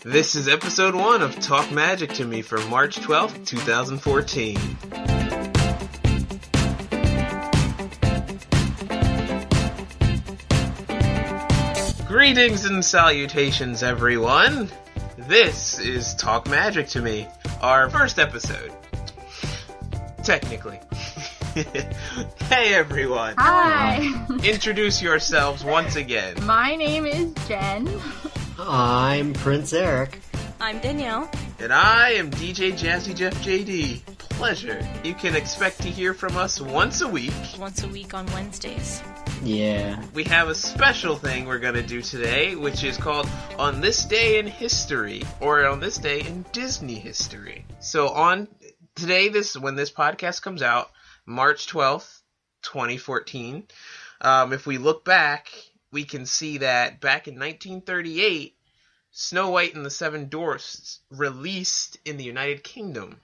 This is episode 1 of Talk Magic to Me for March 12th, 2014. Greetings and salutations, everyone. This is Talk Magic to Me, our first episode. Technically. Hey, everyone. Hi. Introduce yourselves once again. My name is Jen. I'm Prince Eric. I'm Danielle. And I am DJ Jazzy Jeff JD. Pleasure. You can expect to hear from us once a week. Once a week on Wednesdays. Yeah. We have a special thing we're going to do today, which is called On This Day in History, or On This Day in Disney History. So on today, when this podcast comes out, March 12th, 2014, if we look back, we can see that back in 1938, Snow White and the Seven Dwarfs released in the United Kingdom.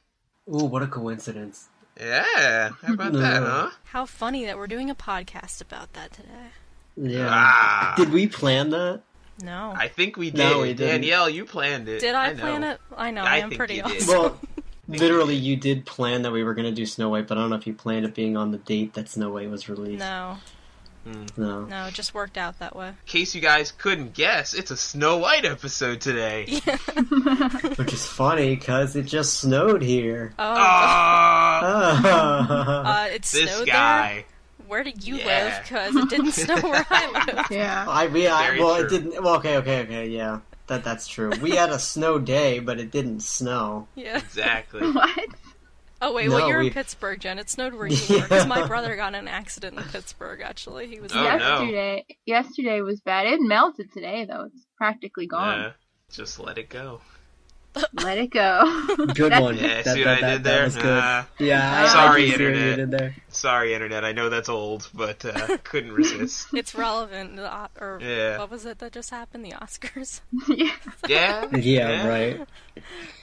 Ooh, what a coincidence. Yeah, how about that, huh? How funny that we're doing a podcast about that today. Yeah. Did we plan that? No. I think we did. No, we didn't. Danielle, you planned it. Did I plan it? I know, I am think pretty you did. awesome. Well, literally, you did plan that we were going to do Snow White, but I don't know if you planned it being on the date that Snow White was released. No. No, it just worked out that way. In case you guys couldn't guess, it's a Snow White episode today. Yeah. Which is funny, because it just snowed here. It This snowed guy. there? Where did you Yeah. live? Because it didn't snow where I live. Yeah. Very Well, true. it didn't. Well, okay, yeah. That's true. We had a snow day, but it didn't snow. Yeah. Exactly. What? Oh, wait, No, well, you're we- in Pittsburgh, Jen. It snowed where you were. Because my brother got in an accident in Pittsburgh, actually. He was Oh, no. Yesterday was bad. It melted today, though. It's practically gone. Yeah, just let it go. Let it go. Good one. Yeah, see what I did there? That was good. Yeah, Sorry, I can see what you Internet. did there. Sorry, Internet. I know that's old, but couldn't resist. It's relevant. Or Yeah. what was it that just happened? The Oscars? Yeah. Yeah? Yeah, right. Okay.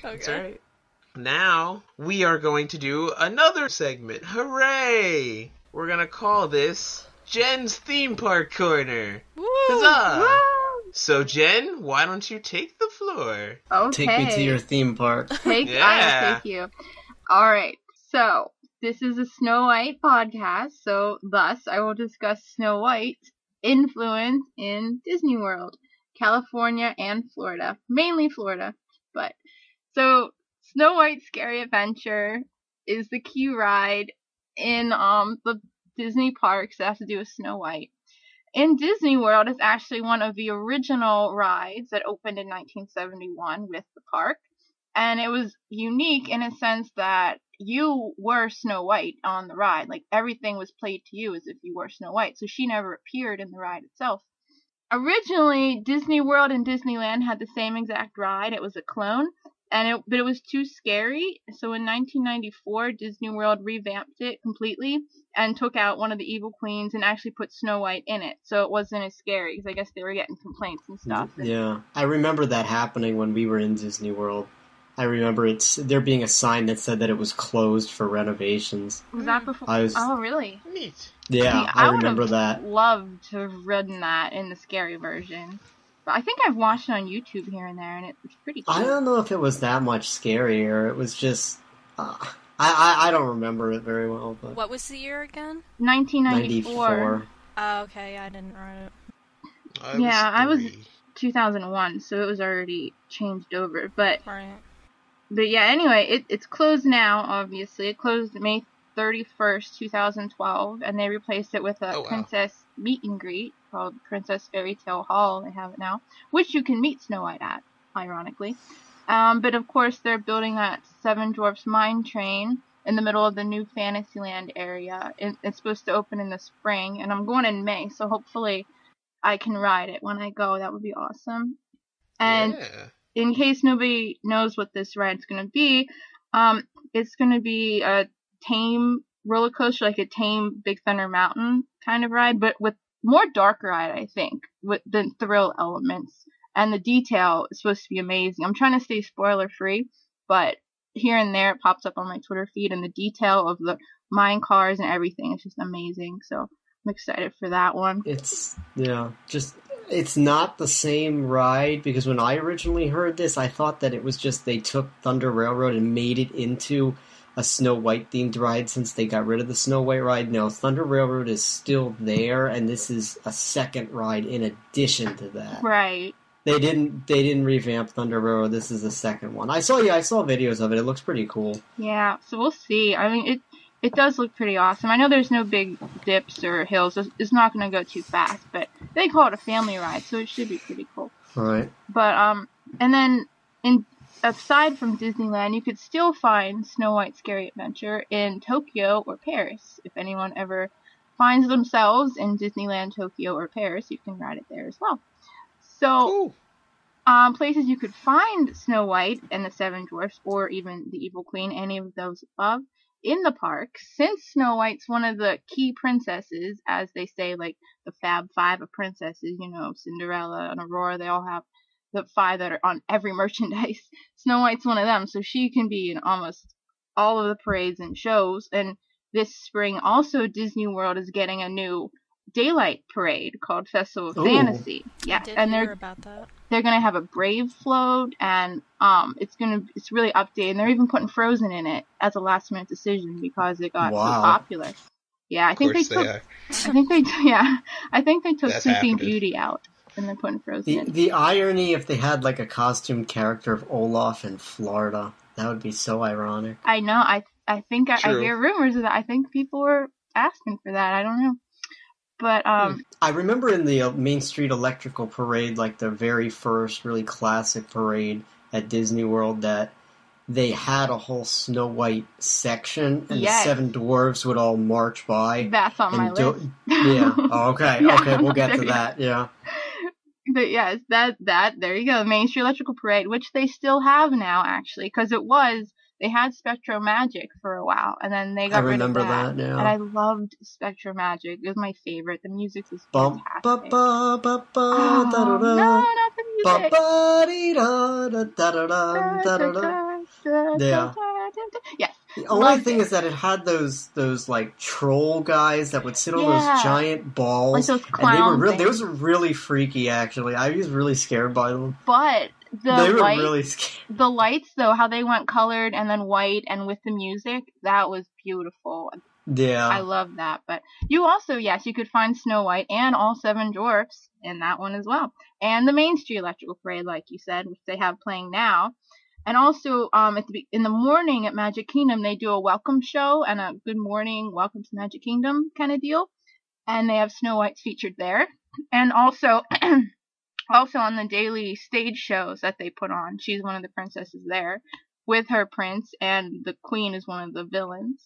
That's right. Now, we are going to do another segment. Hooray! We're going to call this Jen's Theme Park Corner. Woo! Huzzah! Woo! So, Jen, why don't you take the floor? Okay. Take me to your theme park. I Yeah. will take you. Alright, so this is a Snow White podcast, so thus I will discuss Snow White's influence in Disney World, California and Florida. Mainly Florida, but so Snow White's Scary Adventure is the key ride in the Disney parks that has to do with Snow White. In Disney World, it's actually one of the original rides that opened in 1971 with the park. And it was unique in a sense that you were Snow White on the ride. Like, everything was played to you as if you were Snow White. So she never appeared in the ride itself. Originally, Disney World and Disneyland had the same exact ride. It was a clone. But it was too scary, so in 1994, Disney World revamped it completely and took out one of the evil queens and actually put Snow White in it, so it wasn't as scary, because I guess they were getting complaints and stuff. Yeah, I remember that happening when we were in Disney World. I remember there being a sign that said that it was closed for renovations. Was that before? Oh, really? Neat. Yeah, See, I would've remember that. Loved to have ridden that in the scary version. But I think I've watched it on YouTube here and there, and it's pretty cool. I don't know if it was that much scarier. It was just... I don't remember it very well. But What was the year again? 1994. Oh, okay, I didn't write it. I was 2001, so it was already changed over. But Right. yeah, anyway, it's closed now, obviously. It closed May 31st, 2012, and they replaced it with a princess meet and greet called Princess Fairy Tale Hall. They have it now, which you can meet Snow White at, ironically. But of course, they're building that Seven Dwarfs mine train in the middle of the new Fantasyland area. It's supposed to open in the spring, and I'm going in May, so hopefully I can ride it when I go. That would be awesome. And in case nobody knows what this ride's going to be, it's going to be a tame roller coaster, like a tame Big Thunder Mountain kind of ride, but with more dark ride, I think, with the thrill elements. And the detail is supposed to be amazing. I'm trying to stay spoiler free, but here and there it pops up on my Twitter feed, and the detail of the mine cars and everything is just amazing. So I'm excited for that one. It's, yeah, just it's not the same ride, because when I originally heard this, I thought that it was just they took Thunder Railroad and made it into a Snow White themed ride since they got rid of the Snow White ride. No, Thunder Railroad is still there, and this is a second ride in addition to that. Right. They didn't revamp Thunder Railroad. This is the second one. I saw videos of it. It looks pretty cool. Yeah, so we'll see. I mean, it does look pretty awesome. I know there's no big dips or hills. It's not going to go too fast, but they call it a family ride, so it should be pretty cool. All right. But and then aside from Disneyland, you could still find Snow White's Scary Adventure in Tokyo or Paris. If anyone ever finds themselves in Disneyland, Tokyo, or Paris, you can ride it there as well. So, places you could find Snow White and the Seven Dwarfs, or even the Evil Queen, any of those above, in the park, since Snow White's one of the key princesses, as they say, like the Fab Five of princesses, you know, Cinderella and Aurora, they all have the 5 that are on every merchandise. Snow White's one of them, so she can be in almost all of the parades and shows. And this spring, also, Disney World is getting a new daylight parade called Festival of Fantasy. Yeah, and they're about that. They're gonna have a Brave float, and it's really updated. And they're even putting Frozen in it as a last minute decision because it got so popular. Yeah, I think they took That's Sleeping happening. Beauty out, and they're putting Frozen in. The irony if they had like a costume character of Olaf in Florida, that would be so ironic. I know. I think I hear rumors of that. I think people were asking for that. I don't know. But I remember in the Main Street Electrical Parade, like the very first really classic parade at Disney World, that they had a whole Snow White section, and the Seven Dwarfs would all march by. That's on my list. Yeah. Oh, okay. Yeah. Okay, we'll get to that. Yeah. But yes, that there you go, Main Street Electrical Parade, which they still have now, actually, because they had Spectro Magic for a while, and then they got rid of that. I remember that, yeah. And I loved Spectro Magic. It was my favorite. The music was fantastic. No, not the music. Yeah. Yes. The only thing is that it had those like troll guys that would sit on those giant balls, like those clown and those were really freaky. Actually, I was really scared by them. But they were really scary. The lights, though, how they went colored and then white, and with the music, that was beautiful. Yeah, I love that. But you also, yes, you could find Snow White and all 7 dwarfs in that one as well, and the Main Street Electrical Parade, like you said, which they have playing now. And also, in the morning at Magic Kingdom, they do a welcome show and a good morning, welcome to Magic Kingdom kind of deal. And they have Snow White featured there. And also, also on the daily stage shows that they put on, she's one of the princesses there with her prince, and the queen is one of the villains.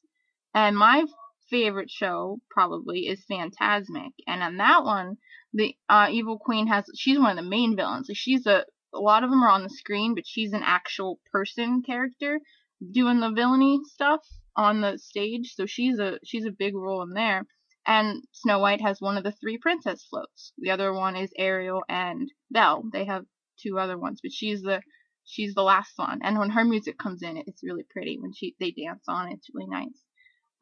And my favorite show probably is Phantasmic. And on that one, the evil queen she's one of the main villains. Like a lot of them are on the screen, but she's an actual person character doing the villainy stuff on the stage. So she's a big role in there. And Snow White has one of the 3 princess floats. The other one is Ariel and Belle. They have 2 other ones, but she's the last one. And when her music comes in, it's really pretty. When they dance on it, it's really nice.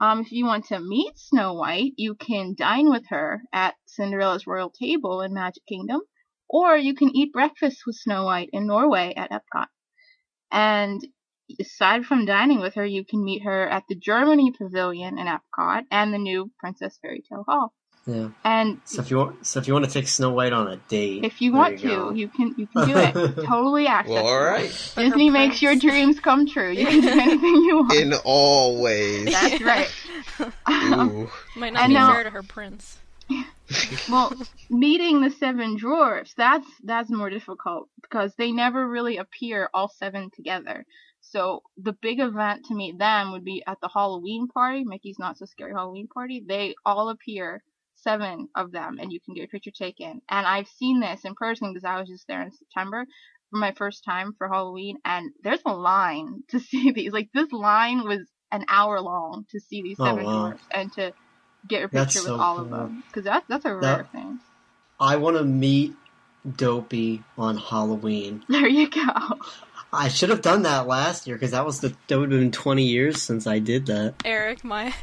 If you want to meet Snow White, you can dine with her at Cinderella's royal table in Magic Kingdom. Or you can eat breakfast with Snow White in Norway at Epcot. And aside from dining with her, you can meet her at the Germany Pavilion in Epcot and the new Princess Fairy Tale Hall. Yeah. And so if you want to take Snow White on a date, if you want to, you can do it. Totally acceptable. Well, all right. Disney makes your dreams come true. You can do anything you want. In all ways. That's right. Might not be fair to her prince. Well, meeting the 7 dwarfs, that's more difficult because they never really appear all 7 together. So the big event to meet them would be at the Halloween party, Mickey's Not So Scary Halloween Party. They all appear, 7 of them, and you can get a picture taken. And I've seen this in person because I was just there in September for my first time for Halloween, and there's a line to see these. Like, this line was an hour long to see these 7 dwarfs and to get a picture with all of them, because that's a rare thing. I want to meet Dopey on Halloween. There you go. I should have done that last year, because that would have been 20 years since I did that. Eric, my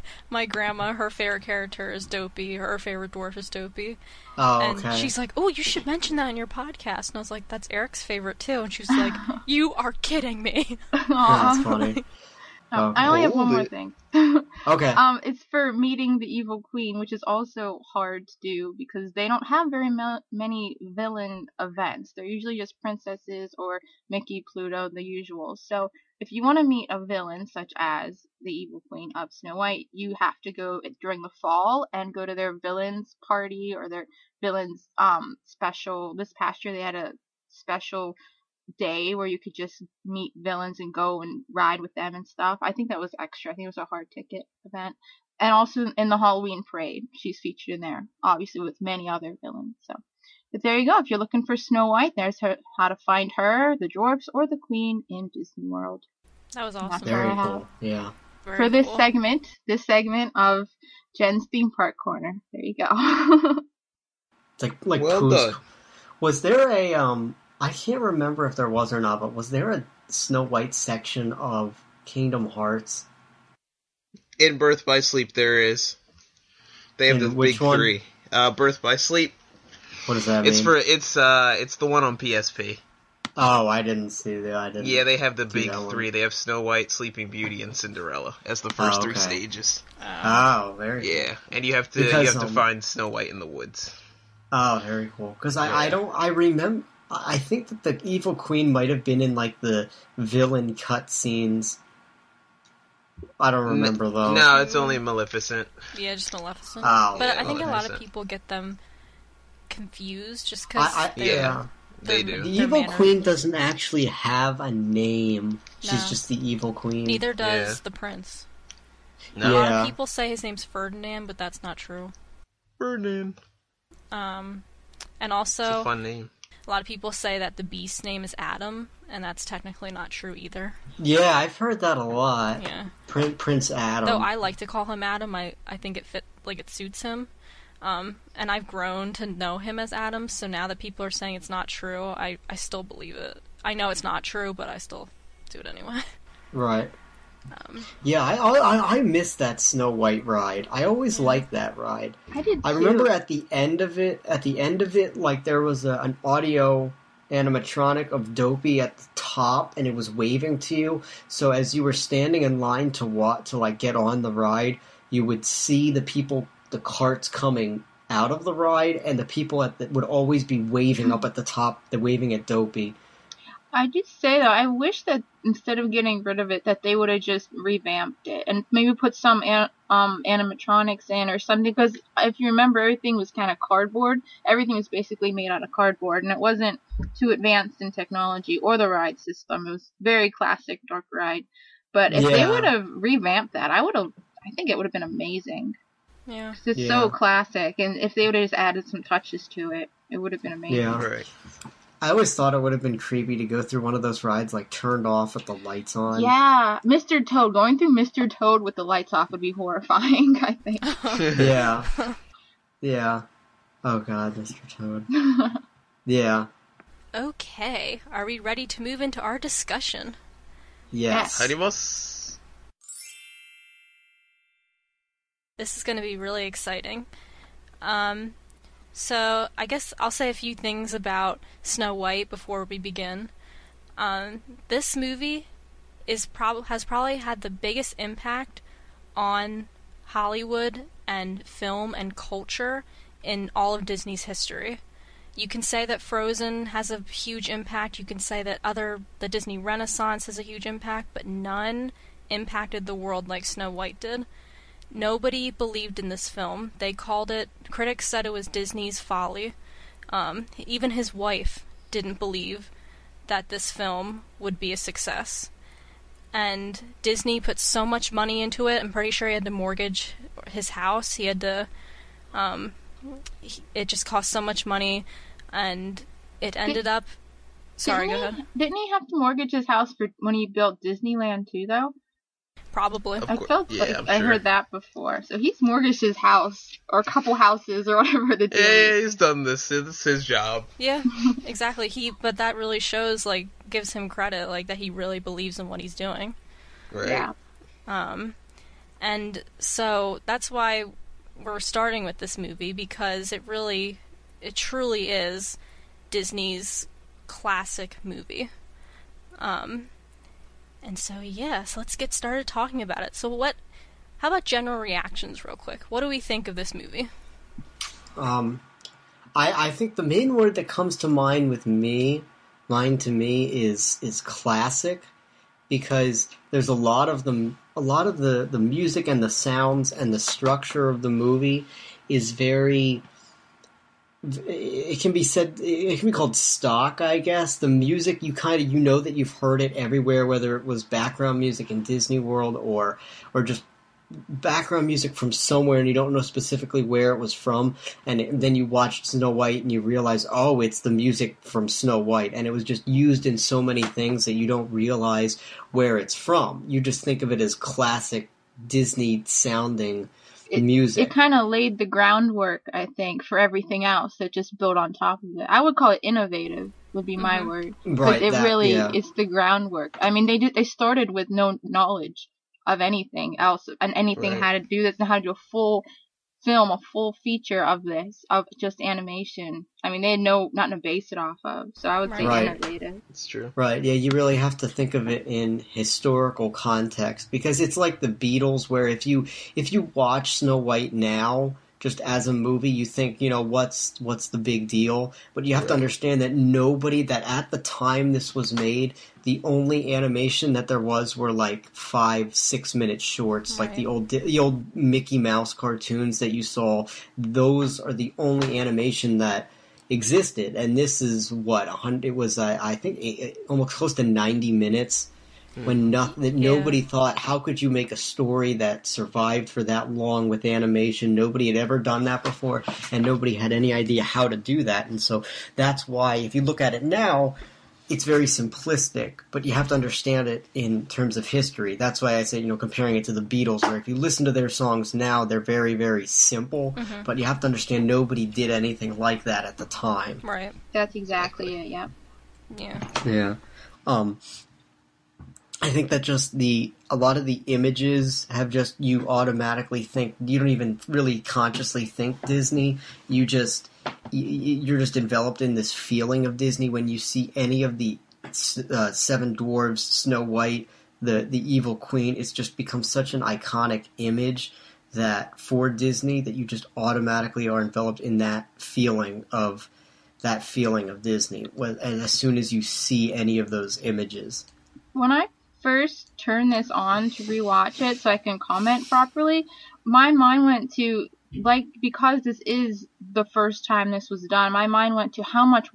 grandma, her favorite character is Dopey. Her favorite dwarf is Dopey. Oh, and okay. she's like, "Oh, you should mention that in your podcast." And I was like, "That's Eric's favorite too." And she was like, "You are kidding me." That's funny. I only have one more thing. Okay. It's for meeting the evil queen, which is also hard to do because they don't have very many villain events. They're usually just princesses or Mickey, Pluto, the usual. So if you want to meet a villain such as the evil queen of Snow White, you have to go during the fall and go to their villains party or their villains special. This past year they had a special day where you could just meet villains and go and ride with them and stuff. I think that was extra. I think it was a hard ticket event. And also in the Halloween parade, she's featured in there, obviously with many other villains. So, but there you go. If you're looking for Snow White, there's how to find her, the dwarfs, or the queen in Disney World. That was awesome. Very cool. Yeah. For this segment of Jen's Theme Park Corner. There you go. It's like well done. Was there a I can't remember if there was or not, but was there a Snow White section of Kingdom Hearts? In Birth by Sleep, there is. They have the big one? 3. Birth by Sleep. What does that mean? It's the one on PSP. Oh, I didn't see that. Yeah, they have the big 3. They have Snow White, Sleeping Beauty, and Cinderella as the first 3 stages. Oh, very cool. Yeah, and you have to find Snow White in the woods. Oh, very cool. Because I remember. I think that the evil queen might have been in like the villain cutscenes. I don't remember though. No, it's only Maleficent. Yeah, just Maleficent. Oh, but yeah, I think a lot of people get them confused just because they do. The evil queen doesn't actually have a name. She's No. just the evil queen. Neither does the prince. No. A lot of people say his name's Ferdinand, but that's not true. Ferdinand. And also, It's a fun name. a lot of people say that the beast's name is Adam, and that's technically not true either. Yeah, I've heard that a lot. Yeah. Prince Adam. Though I like to call him Adam, I think it suits him. And I've grown to know him as Adam, so now that people are saying it's not true, I still believe it. I know it's not true, but I still do it anyway. Right. Yeah, I missed that Snow White ride. I always liked that ride. I did too. I remember at the end of it, like there was an audio animatronic of Dopey at the top, and it was waving to you. So as you were standing in line to get on the ride, you would see the carts coming out of the ride, and the people would always be waving up at the top. They're waving at Dopey. I did say though, I wish that instead of getting rid of it, that they would have just revamped it and maybe put some animatronics in or something. Because if you remember, everything was kind of cardboard. Everything was basically made out of cardboard, and it wasn't too advanced in technology or the ride system. It was very classic dark ride. But if they would have revamped that, I think it would have been amazing. Yeah. 'Cause it's so classic, and if they would have just added some touches to it, it would have been amazing. Yeah. Right. I always thought it would have been creepy to go through one of those rides like turned off with the lights on. Yeah, Mr. Toad. Going through Mr. Toad with the lights off would be horrifying, I think. Yeah. Yeah. Oh god, Mr. Toad. Yeah. Okay, are we ready to move into our discussion? Yes. Harimos. This is going to be really exciting. So, I guess I'll say a few things about Snow White before we begin. This movie has probably had the biggest impact on Hollywood and film and culture in all of Disney's history. You can say that Frozen has a huge impact, you can say that the Disney Renaissance has a huge impact, but none impacted the world like Snow White did. Nobody believed in this film. Critics said it was Disney's folly. Even his wife didn't believe that this film would be a success. And Disney put so much money into it, I'm pretty sure he had to mortgage his house. He had to, it just cost so much money, and it ended up... Sorry, go ahead. Didn't he have to mortgage his house when he built Disneyland too, though? Probably. Of I course. felt Yeah, like I'm I sure. heard that before. So he's mortgaged his house or a couple houses or whatever the deal Yeah, is. he's done this. It's his job. Yeah, exactly. But that really shows, like, gives him credit, like, that he really believes in what he's doing. Right. Yeah. And so that's why we're starting with this movie, because it truly is Disney's classic movie. And so, yes, let's get started talking about it. So how about general reactions real quick? What do we think of this movie? I think the main word that comes to mind to me is classic, because there's a lot of the music and the sounds and the structure of the movie is very. It can be called stock, I guess. The music, you know that you've heard it everywhere, whether it was background music in Disney World or just background music from somewhere, and you don't know specifically where it was from, and then you watch Snow White and you realize, oh, it's the music from Snow White, and it was just used in so many things that you don't realize where it's from. You just think of it as classic Disney sounding music. It kind of laid the groundwork, I think, for everything else that just built on top of it. I would call it innovative, would be my word. Right, It's the groundwork. I mean, they started with no knowledge of anything else, and anything Right. how to do this and how to do a full film, a full feature of this, of just animation. I mean, they had nothing to base it off of, so I would say Right. innovative. It's true. Right, yeah, you really have to think of it in historical context, because it's like the Beatles, where if you watch Snow White now, just as a movie, you think, what's the big deal? But you have to understand that at the time this was made, the only animation that there were like 5-6 minute shorts, like the old Mickey Mouse cartoons that you saw. Those are the only animation that existed, and this is it was I think almost close to 90 minutes. When nobody thought, how could you make a story that survived for that long with animation? Nobody had ever done that before, and nobody had any idea how to do that. And so that's why, if you look at it now, it's very simplistic, but you have to understand it in terms of history. That's why I say, comparing it to the Beatles, where if you listen to their songs now, they're very, very simple, but you have to understand nobody did anything like that at the time. Right. That's exactly it, yeah. Yeah. Yeah. I think that just a lot of the images have just, you automatically think, you don't even really consciously think Disney. You're just enveloped in this feeling of Disney when you see any of the Seven Dwarfs, Snow White, the evil queen. It's just become such an iconic image that for Disney, that you just automatically are enveloped in that feeling of Disney, and as soon as you see any of those images. When I first turn this on to rewatch it so I can comment properly, my mind went to, because this is the first time this was done, my mind went to how much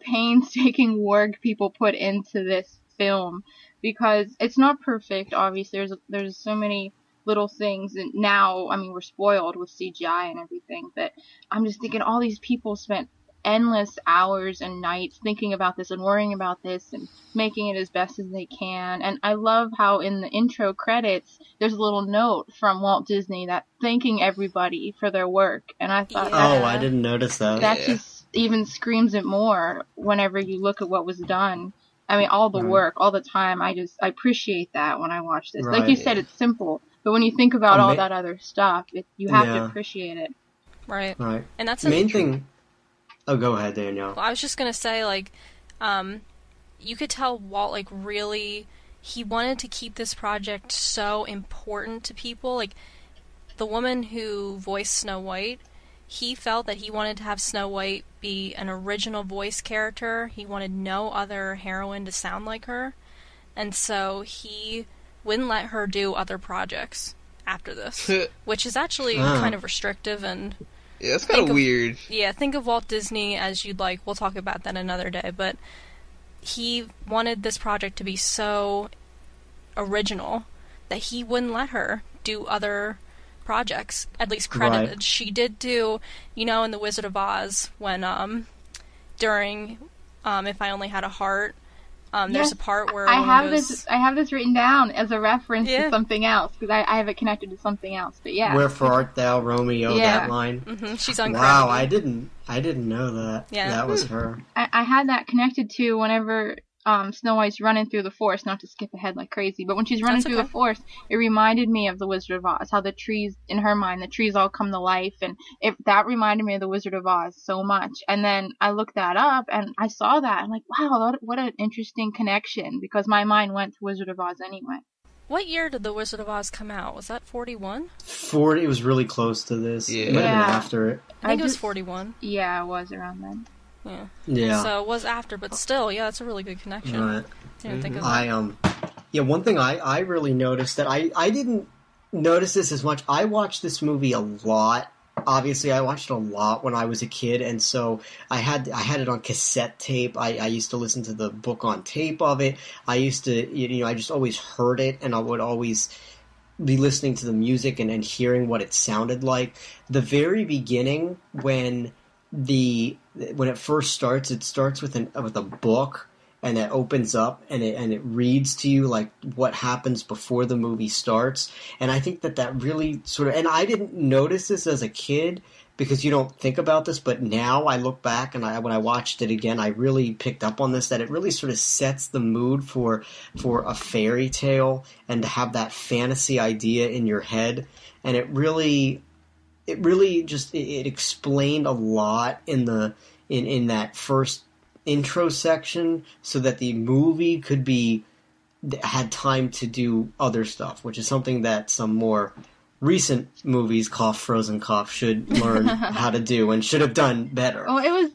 painstaking work people put into this film, because it's not perfect, obviously. There's so many little things, and now, I mean, we're spoiled with CGI and everything, but I'm just thinking all these people spent endless hours and nights thinking about this and worrying about this and making it as best as they can. And I love how in the intro credits there's a little note from Walt Disney that thanking everybody for their work, and I thought I didn't notice that. That just even screams it more whenever you look at what was done. I mean, all the work, all the time. I appreciate that when I watch this. Like you said, it's simple, but when you think about all that other stuff, you have to appreciate it. Right. And that's the main thing. Oh, go ahead, Danielle. Well, I was just gonna say, you could tell Walt, really, he wanted to keep this project so important to people. The woman who voiced Snow White, he felt that he wanted to have Snow White be an original voice character. He wanted no other heroine to sound like her. And so he wouldn't let her do other projects after this, which is actually kind of restrictive and... Yeah, it's kind of weird. Yeah, think of Walt Disney as you'd like. We'll talk about that another day. But he wanted this project to be so original that he wouldn't let her do other projects, at least credited. Right. She did do, in The Wizard of Oz, when during If I Only Had a Heart, There's a part where I a woman have goes, this. I have this written down as a reference Yeah. to something else because I have it connected to something else. But yeah, Wherefore art thou, Romeo? Yeah. That line. she's uncredited. Wow, I didn't know that. Yeah. That was her. I had that connected to whenever Snow White's running through the forest. Not to skip ahead like crazy, but when she's running That's through okay. the forest, it reminded me of the Wizard of Oz. How the trees, in her mind, the trees all come to life, and that reminded me of the Wizard of Oz so much. And then I looked that up, and I saw that. I'm like, wow, what an interesting connection, because my mind went to Wizard of Oz anyway. What year did The Wizard of Oz come out? Was that 41? 40. It was really close to this. Yeah. It might have been Yeah. after it. I think it was 41. Yeah, it was around then. Yeah. Yeah. So it was after, but still, yeah, that's a really good connection. Right. I didn't think of that. Yeah, one thing I really noticed that I didn't notice this as much. I watched this movie a lot. Obviously, I watched it a lot when I was a kid, and so I had it on cassette tape. I used to listen to the book on tape of it. I used to, I just always heard it, and I would always be listening to the music and hearing what it sounded like. The very beginning, when it first starts, it starts with a book, and it opens up and it reads to you like what happens before the movie starts. And I think that really sort of, and I didn't notice this as a kid because you don't think about this, but now I look back and when I watched it again, I really picked up on this, that it really sort of sets the mood for a fairy tale and to have that fantasy idea in your head. And it really just it explained a lot in that first intro section, so that the movie had time to do other stuff, which is something that some more recent movies, Frozen should learn how to do and should have done better. Well, it was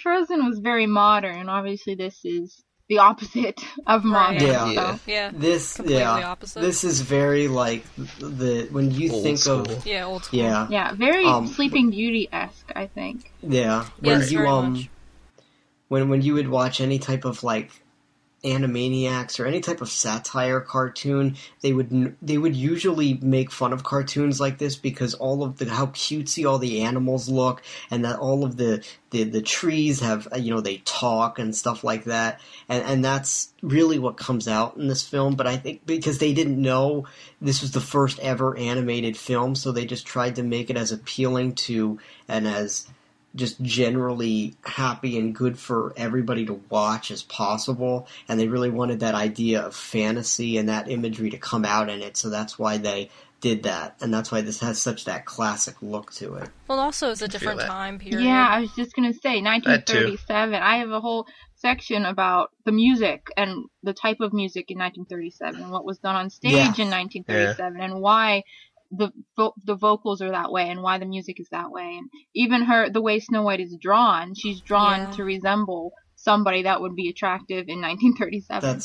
Frozen was very modern. Obviously, this is the opposite of modern. Yeah. So. Yeah. Completely opposite. This is very like when you Old think school. of Old school. Yeah, very Sleeping Beauty-esque, I think. Yeah, Yes, very much. When you would watch any type of like Animaniacs or any type of satire cartoon, they would usually make fun of cartoons like this because all of how cutesy all the animals look, and that all of the trees have they talk and stuff like that, and that's really what comes out in this film. But I think because they didn't know this was the first ever animated film, so they just tried to make it as appealing to and as just generally happy and good for everybody to watch as possible, and they really wanted that idea of fantasy and that imagery to come out in it, so that's why they did that, and that's why this has such that classic look to it. Well, also it's a different time period. Yeah, I was just gonna say 1937. I have a whole section about the music and the type of music in 1937, and what was done on stage in 1937, and why the vocals are that way, and why the music is that way, and even the way Snow White is drawn, she's drawn to resemble somebody that would be attractive in 1937.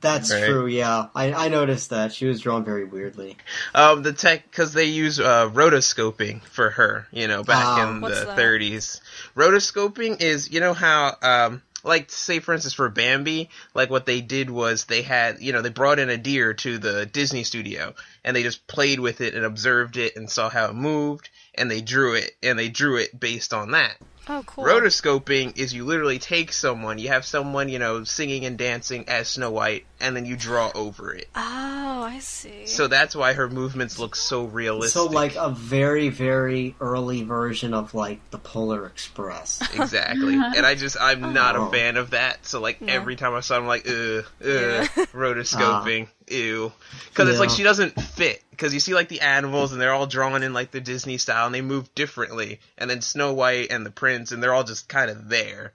That's right. True, yeah. I noticed that. She was drawn very weirdly. The tech, because they use rotoscoping for her, back in the 30s. Rotoscoping is, how, like, say, for instance, for Bambi, like, what they did was they had, they brought in a deer to the Disney studio, and they just played with it and observed it and saw how it moved, and they drew it based on that. Oh, cool. Rotoscoping is you literally take someone, you have someone, singing and dancing as Snow White, and then you draw over it. Oh, I see. So that's why her movements look so realistic. So, like, a very, very early version of, like, the Polar Express. Exactly. And I'm not a fan of that, so, like, every time I saw it, I'm like, rotoscoping, ew. Because it's like she doesn't fit. Because you see, like, the animals, and they're all drawn in, like, the Disney style, and they move differently. And then Snow White and the Prince, and they're all just kind of there.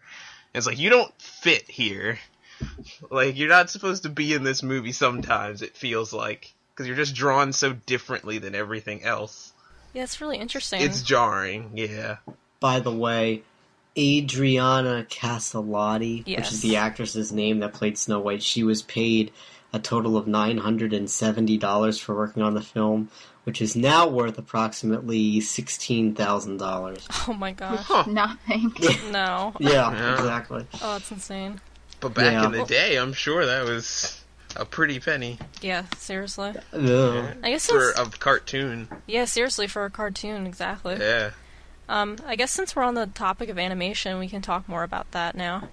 And it's like, you don't fit here. Like, you're not supposed to be in this movie sometimes, it feels like. Because you're just drawn so differently than everything else. Yeah, it's really interesting. It's jarring, yeah. By the way, Adriana Caselotti, which is the actress's name that played Snow White, she was paid a total of $970 for working on the film, which is now worth approximately $16,000. Oh my gosh. Nothing. No. Yeah, exactly. Oh, that's insane. But back in the day, I'm sure that was a pretty penny. Yeah, seriously. Yeah. I guess for a cartoon. Yeah, seriously, for a cartoon, exactly. Yeah. I guess since we're on the topic of animation, we can talk more about that now.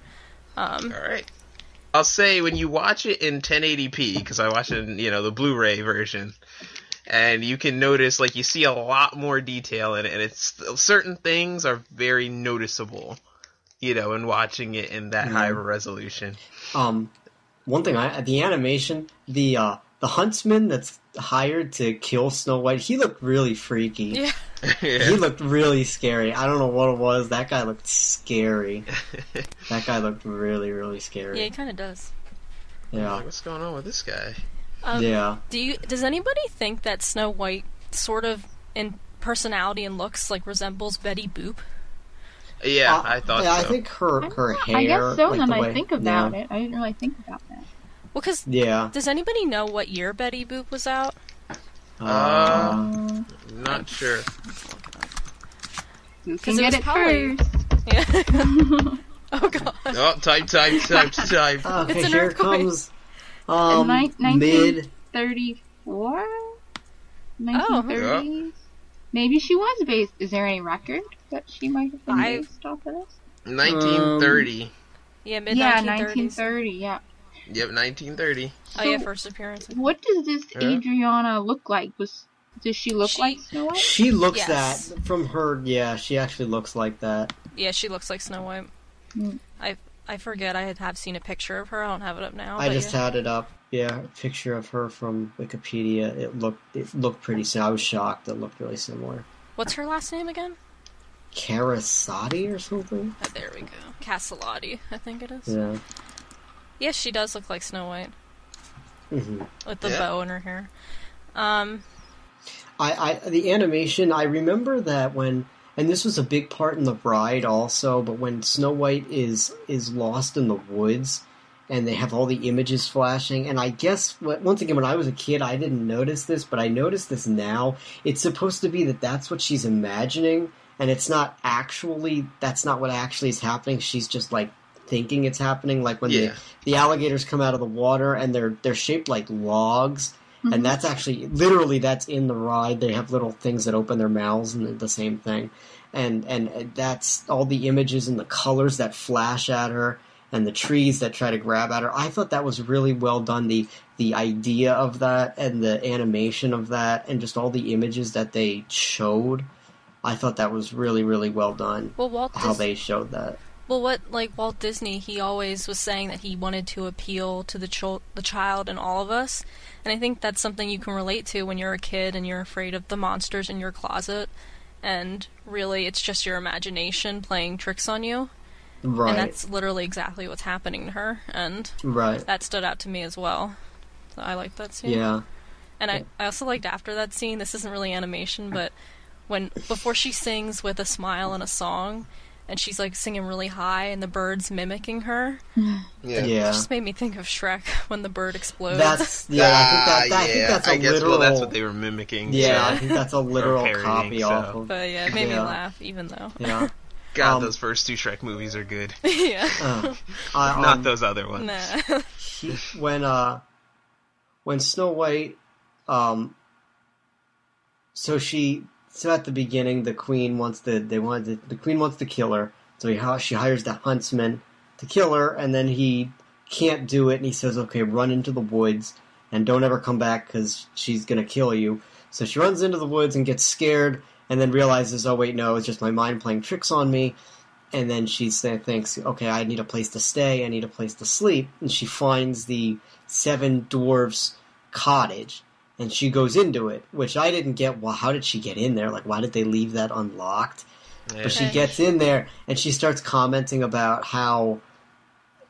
All right. I'll say when you watch it in 1080p, because I watch it in, the Blu-ray version, and you can notice, like, you see a lot more detail in it, and certain things are very noticeable, in watching it in that high resolution. One thing, the animation, the huntsman that's hired to kill Snow White, he looked really freaky. Yeah. Yeah. He looked really scary. I don't know what it was. That guy looked scary. That guy looked really, really scary. Yeah, he kind of does. Yeah. Like, what's going on with this guy? Yeah. Does anybody think that Snow White sort of in personality and looks like resembles Betty Boop? Yeah, I thought so. I think her hair. I guess so. like Then the I way- think about it. I didn't really think about that. Well, because does anybody know what year Betty Boop was out? Not sure. You Because can it get was it probably- first. Yeah. Oh god. Oh, type. Okay, It's an here earthquake. comes In mid. 1934? 1930s? Maybe she was based. Is there any record that she might have been based off of this? 1930. Yeah, mid Yeah, 1930s. 1930, yeah. Yep, 1930. Oh yeah, first appearance. What does this Adriana look like? Does she look like Snow White? She looks Yes. that from her. Yeah, she actually looks like that. Yeah, she looks like Snow White. Mm. I forget. I have seen a picture of her. I don't have it up now. I but just yeah. had it up. Yeah, a picture of her from Wikipedia. It looked pretty similar. I was shocked. It looked really similar. What's her last name again? Karasati or something? Oh, there we go. Castellati, I think it is. Yeah. Yes, she does look like Snow White Mm-hmm. with the bow in her hair. The animation, I remember that when, and this was a big part in the ride also, but when Snow White is lost in the woods, and they have all the images flashing, and I guess, once again, when I was a kid, I didn't notice this, but I noticed this now. It's supposed to be that that's what she's imagining, and it's not actually, that's not what actually is happening. She's just, like, thinking it's happening, like when the alligators come out of the water, and they're shaped like logs. Mm-hmm. And that's actually, literally, that's in the ride. They have little things that open their mouths and the same thing. And that's all the images and the colors that flash at her and the trees that try to grab at her. I thought that was really well done. The idea of that and the animation of that and just all the images that they showed. I thought that was really, really well done. Well, they showed that. Well, Walt Disney, he always was saying that he wanted to appeal to the child in all of us. And I think that's something you can relate to when you're a kid and you're afraid of the monsters in your closet. And really, it's just your imagination playing tricks on you. Right. And that's literally exactly what's happening to her. And that stood out to me as well. So I liked that scene. Yeah. And I also liked after that scene, this isn't really animation, but before she sings with a smile and a song, and she's like singing really high, and the bird's mimicking her. Yeah. It just made me think of Shrek when the bird explodes. I think that's a literal. Well, that's what they were mimicking. Yeah, so. I think that's a literal copy off of. But yeah, it made me laugh, even though. Yeah. God, those first two Shrek movies are good. Yeah. Not those other ones. Nah. When Snow White, so at the beginning, the queen wants to kill her. So she hires the huntsman to kill her, and then he can't do it, and he says, "Okay, run into the woods and don't ever come back because she's gonna kill you." So she runs into the woods and gets scared, and then realizes, "Oh wait, no, it's just my mind playing tricks on me." And then she thinks, "Okay, I need a place to stay. I need a place to sleep." And she finds the Seven Dwarfs cottage. And she goes into it, which I didn't get. Well, how did she get in there? Like, why did they leave that unlocked? Yeah. But she gets in there, and she starts commenting about how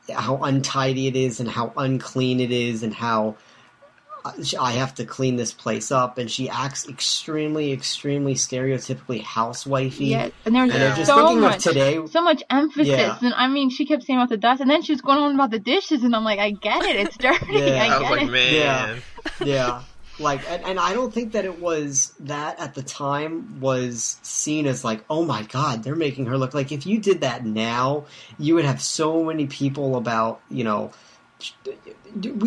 untidy it is, and how unclean it is, and how I have to clean this place up. And she acts extremely, extremely stereotypically housewifey. Yeah, and there was just so thinking much, of today, so much emphasis. Yeah. And I mean, she kept saying about the dust, and then she was going on about the dishes, and I'm like, I get it, it's dirty. Yeah. I was like, man. Yeah. Like, and I don't think that it was that at the time was seen as like, oh my god, they're making her look like, if you did that now, you would have so many people about, we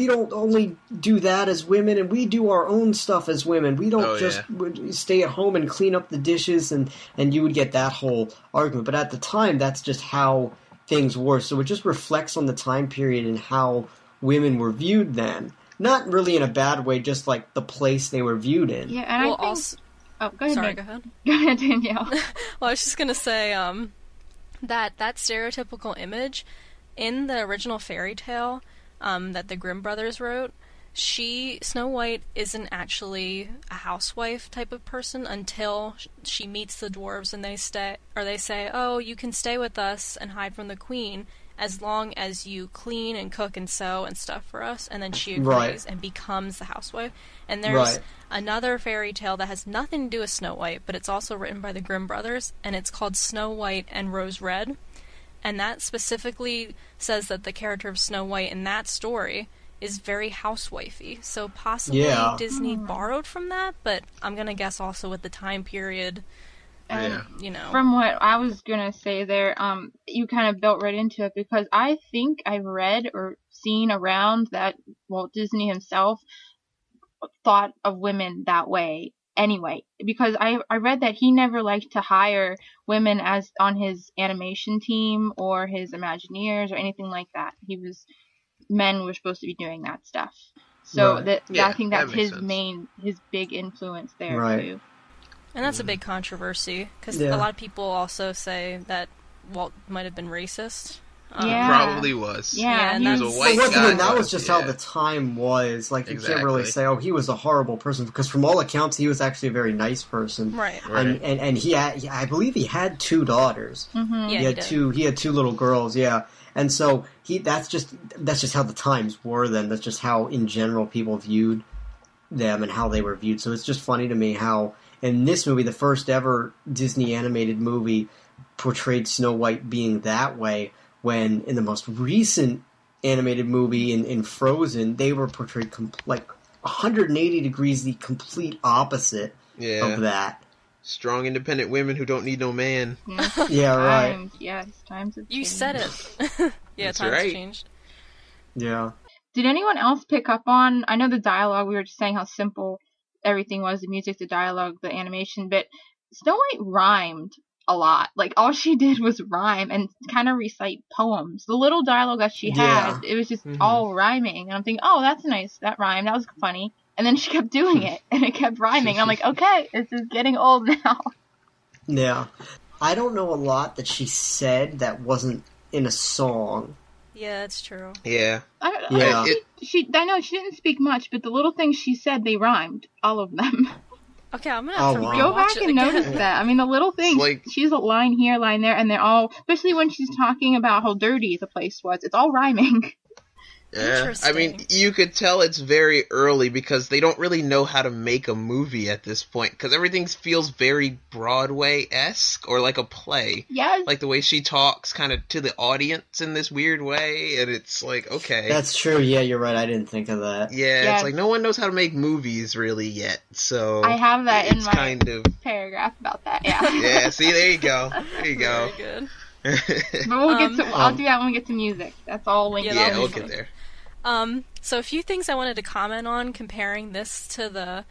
don't only do that as women, and we do our own stuff as women. We don't stay at home and clean up the dishes, and you would get that whole argument. But at the time, that's just how things were. So it just reflects on the time period and how women were viewed then. Not really in a bad way, just like the place they were viewed in. Yeah, and Well, I think... also... Oh, go ahead. Sorry, go ahead. Go ahead, Danielle. Well, I was just gonna say, that stereotypical image in the original fairy tale, that the Grimm brothers wrote, Snow White isn't actually a housewife type of person until she meets the dwarves and they say, oh, you can stay with us and hide from the queen as long as you clean and cook and sew and stuff for us, and then she agrees and becomes the housewife. And there's another fairy tale that has nothing to do with Snow White, but it's also written by the Grimm brothers, and it's called Snow White and Rose Red, and that specifically says that the character of Snow White in that story is very housewifey, so possibly Disney borrowed from that, but I'm gonna guess also with the time period. You know. From what I was gonna say there, you kind of built right into it, because I think I've read or seen around that Walt Disney himself thought of women that way anyway, because I read that he never liked to hire women as on his animation team or his Imagineers or anything like that. Men were supposed to be doing that stuff. So I think that's his big influence there too. And that's a big controversy, because a lot of people also say that Walt might have been racist. He probably was. Yeah, he was a white guy. That was just how the time was. Like, you can't really say, oh, he was a horrible person, because from all accounts, he was actually a very nice person. Right. And he had, I believe he had 2 daughters. Mm-hmm. Yeah, he had 2 little girls, And so that's just how the times were then. That's just how, in general, people viewed them and how they were viewed. So it's just funny to me how, in this movie, the first ever Disney animated movie portrayed Snow White being that way, when in the most recent animated movie in Frozen, they were portrayed like 180 degrees the complete opposite of that. Strong, independent women who don't need no man. Yeah, right. Yes, times have changed. You said it. That's times right. changed. Yeah. Did anyone else pick up on, I know the dialogue, we were just saying how simple everything was, the music, the dialogue, the animation, but Snow White rhymed a lot. Like, all she did was rhyme and kind of recite poems. The little dialogue that she had, it was just all rhyming. And I'm thinking, oh, that's nice, that rhyme, that was funny. And then she kept doing it, and it kept rhyming. I'm like, okay, this is getting old now. Yeah. I don't know a lot that she said that wasn't in a song. Yeah, that's true. Yeah. I know she didn't speak much, but the little things she said, they rhymed. All of them. Okay, I'm gonna have to go back and notice that. I mean, the little things, she's a line here, line there, and they're all, especially when she's talking about how dirty the place was, it's all rhyming. Yeah, I mean, you could tell it's very early because they don't really know how to make a movie at this point, because everything feels very Broadway-esque, or like a play. Yes. Like the way she talks kind of to the audience in this weird way, and it's like, okay. That's true, yeah, you're right, I didn't think of that. Yeah, it's like no one knows how to make movies really yet, so... I have that in my paragraph about that, Yeah, see, there you go. There you go. Very good. But we'll get to, I'll do that when we get to music. That's all linked. Yeah, we'll get there. So a few things I wanted to comment on comparing this to the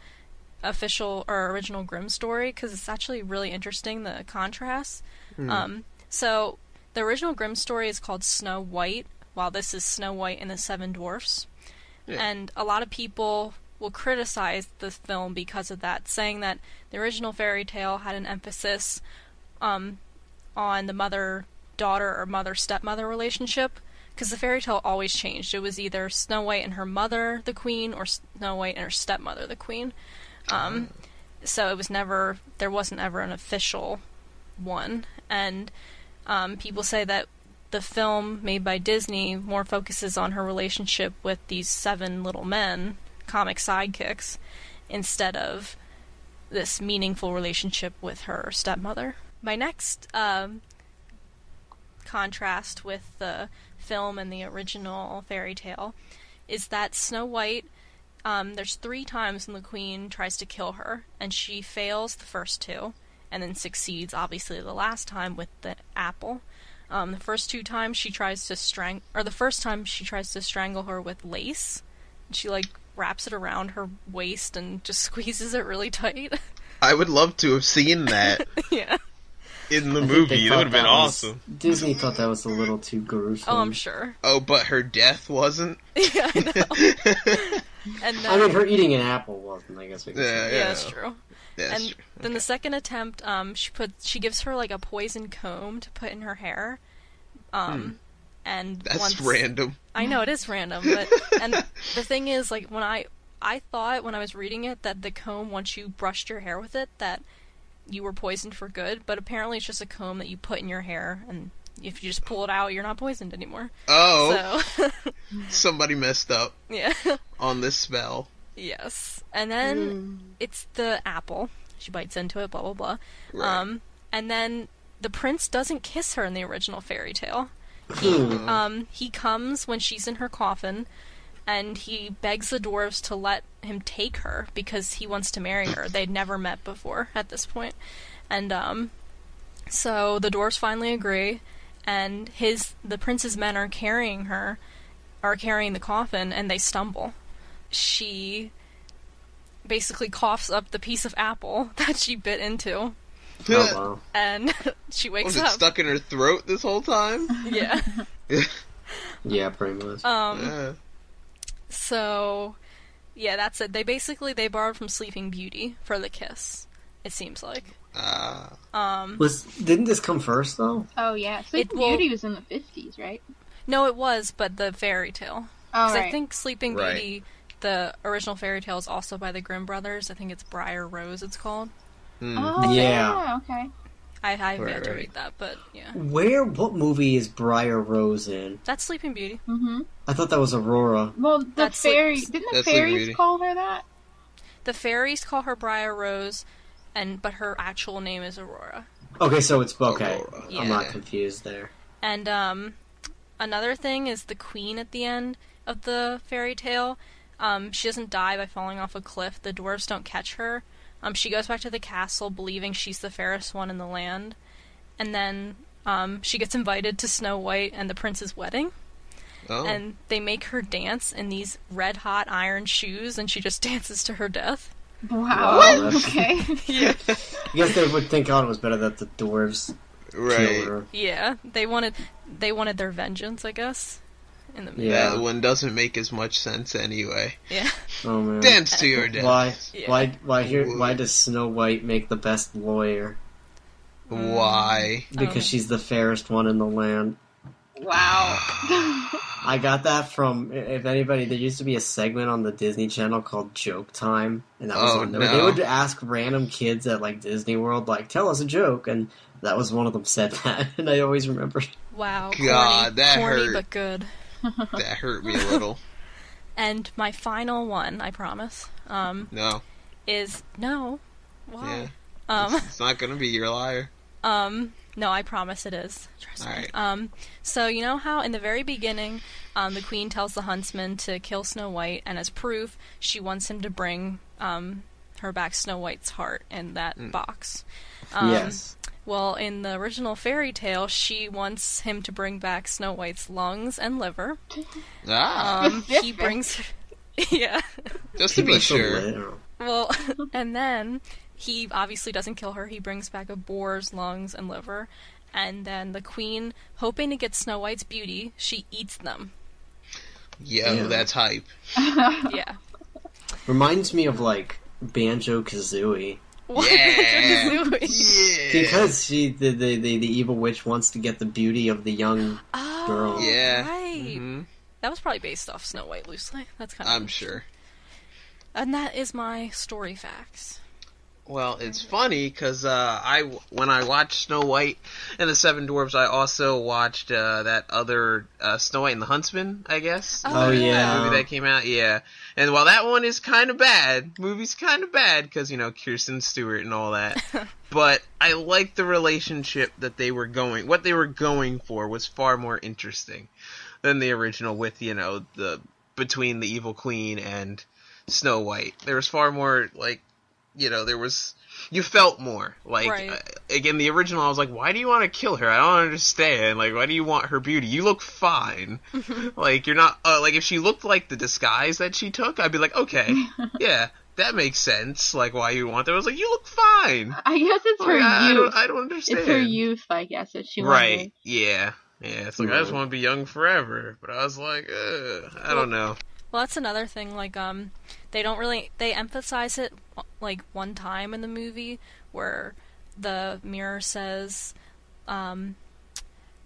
official or original Grimm story, because it's actually really interesting, the contrast. So the original Grimm story is called Snow White, while this is Snow White and the Seven Dwarfs. Yeah. And a lot of people will criticize the film because of that, saying that the original fairy tale had an emphasis on the mother-daughter or mother-stepmother relationship, because the fairy tale always changed. It was either Snow White and her mother, the queen, or Snow White and her stepmother, the queen. So it was never, there wasn't ever an official one. And people say that the film made by Disney more focuses on her relationship with these 7 little men, comic sidekicks, instead of this meaningful relationship with her stepmother. My next contrast with the film and the original fairy tale is that Snow White, there's 3 times when the queen tries to kill her, and she fails the first 2, and then succeeds, obviously, the last time with the apple. The first 2 times she tries to the first time she tries to strangle her with lace. She, wraps it around her waist and just squeezes it really tight. I would love to have seen that. Yeah. in the I think movie. they That thought would have been that was- awesome. Disney thought that was a little too gruesome. Oh, I'm sure. Oh, but her death wasn't? Yeah, I know. And then, I mean, her eating an apple wasn't, I guess we could say. yeah, that's true. That's And true. then the second attempt, she gives her like a poison comb to put in her hair. And That's once, random. I know it is random, but and the thing is, like, when I thought when I was reading it that the comb, once you brushed your hair with it, that you were poisoned for good, but apparently it's just a comb that you put in your hair, and if you just pull it out, you're not poisoned anymore. Oh, So, somebody messed up yeah. on this spell. Yes. And then it's the apple. She bites into it, blah, blah, blah. Right. And then the prince doesn't kiss her in the original fairy tale. He comes when she's in her coffin, and he begs the dwarves to let him take her because he wants to marry her. They'd never met before at this point. And so the dwarves finally agree, and the prince's men are carrying the coffin, and they stumble. She basically coughs up the piece of apple that she bit into, Oh, wow. and she wakes Was it up. stuck in her throat this whole time? Yeah. Yeah, pretty much. Yeah. So, yeah, that's it. They borrowed from Sleeping Beauty for the kiss, it seems like. Didn't this come first, though? Oh, yeah. Sleeping Beauty was in the 50s, right? No, it was, but the fairy tale. Oh, Because right. I think Sleeping Right. Beauty, the original fairy tale, is also by the Grimm brothers. I think it's Briar Rose, it's called. Oh, Yeah. okay. I have yet to Right. read that, but yeah. What movie is Briar Rose in? That's Sleeping Beauty. Mm-hmm. I thought that was Aurora. Well, didn't the That's Sleeping fairies Beauty. call her that? The fairies call her Briar Rose, but her actual name is Aurora. Okay, so it's okay. Aurora. Yeah. I'm not confused there. And another thing is the queen at the end of the fairy tale. She doesn't die by falling off a cliff. The dwarves don't catch her. She goes back to the castle believing she's the fairest one in the land. And then she gets invited to Snow White and the prince's wedding. Oh. And they make her dance in these red-hot iron shoes, and she just dances to her death. Wow. that's- Okay. Yeah. I guess they would think God was better that the dwarves Right. killed her. Yeah, they wanted their vengeance, I guess. In the movie. Yeah. That one doesn't make as much sense anyway. Yeah. Oh man. Dance to your death. Why? Yeah. Why does Snow White make the best lawyer? Why? Because she's the fairest one in the land. Wow. I got that from, if anybody, there used to be a segment on the Disney Channel called Joke Time, and that was Oh, on there. no. They would ask random kids at like Disney World, like, tell us a joke, and that was one of them said that, and I always remember. Wow. God, that corny hurt. but good. That hurt me a little. And my final one, I promise, No. is no. Why? Yeah. It's not gonna be your liar. No, I promise it is. Trust me. Alright. So you know how in the very beginning, the queen tells the huntsman to kill Snow White, and as proof, she wants him to bring her back Snow White's heart in that box. Yes. Well, in the original fairy tale, she wants him to bring back Snow White's lungs and liver. He brings, yeah. Just to People be are so sure. lit. Well, and then he obviously doesn't kill her. He brings back a boar's lungs and liver. And then the queen, hoping to get Snow White's beauty, she eats them. Yo, Yeah. that's hype. Yeah. Reminds me of like Banjo-Kazooie. What? Yeah. Kazooie? Yeah. Because the evil witch wants to get the beauty of the young Oh, girl. Yeah. right. hmm That was probably based off Snow White loosely. That's kind of. I'm sure. And that is my story facts. Well, it's funny because when I watched Snow White and the Seven Dwarfs, I also watched that other Snow White and the Huntsman, I guess. Oh, yeah. Movie that came out, yeah. And while that one is kind of bad, movie's kind of bad because, you know, Kirsten Stewart and all that. But I like the relationship that what they were going for was far more interesting than the original with, you know, between the evil queen and Snow White. There was far more, like, you know, you felt more. Like, Right. Again, the original, I was like, why do you want to kill her? I don't understand. Like, why do you want her beauty? You look fine. Like, you're not, like, if she looked like the disguise that she took, I'd be like, okay, yeah, that makes sense. Like, why you want that. I was like, you look fine. I guess it's her Like, youth. I don't understand. It's her youth, I guess, that she Right, wanted. yeah. Yeah, it's like, I just want to be young forever. But I was like, I don't know. Well, that's another thing, like, they emphasize it, like, one time in the movie, where the mirror says,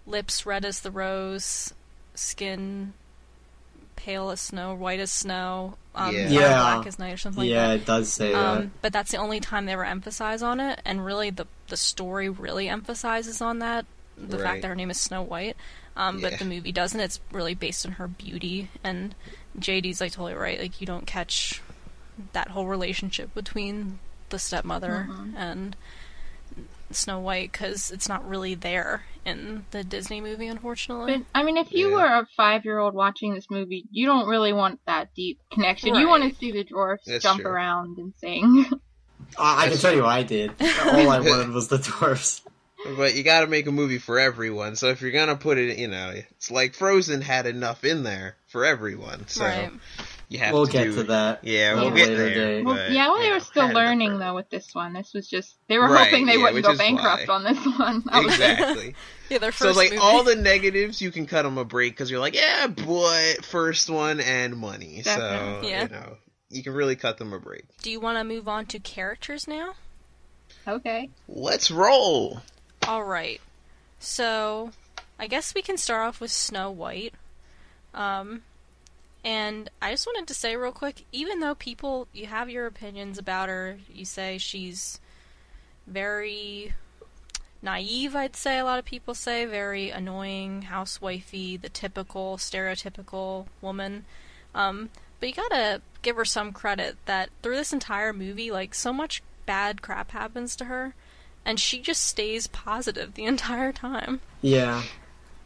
lips red as the rose, skin pale as snow, white as snow, black as night, or something like that. Yeah, it does say that. But that's the only time they ever emphasize on it, and really the story really emphasizes on that, the fact that her name is Snow White. But the movie doesn't. It's really based on her beauty, and JD's like totally right. Like, you don't catch that whole relationship between the stepmother and Snow White because it's not really there in the Disney movie, unfortunately. But, I mean, if you were a 5-year-old watching this movie, you don't really want that deep connection. Right. You want to see the dwarfs jump around and sing. I can tell you I did. All I wanted was the dwarfs. But you gotta make a movie for everyone, so if you're gonna put it, it's like Frozen had enough in there for everyone, so you have we'll to get to that. Yeah, we'll get there. Day. Well, they were still learning, though, with this one. This was just, they were hoping they wouldn't go bankrupt on this one. Exactly. Their first so, like, movie. all the negatives, you can cut them a break, because you're like, yeah, but first one and money, Definitely. so, you can really cut them a break. Do you want to move on to characters now? Okay. Let's roll! Alright, so I guess we can start off with Snow White. And I just wanted to say real quick, even though you have your opinions about her, you say she's very naive, I'd say, a lot of people say, very annoying, housewifey, the typical, stereotypical woman. But you gotta give her some credit that through this entire movie, like, so much bad crap happens to her, and she just stays positive the entire time. Yeah.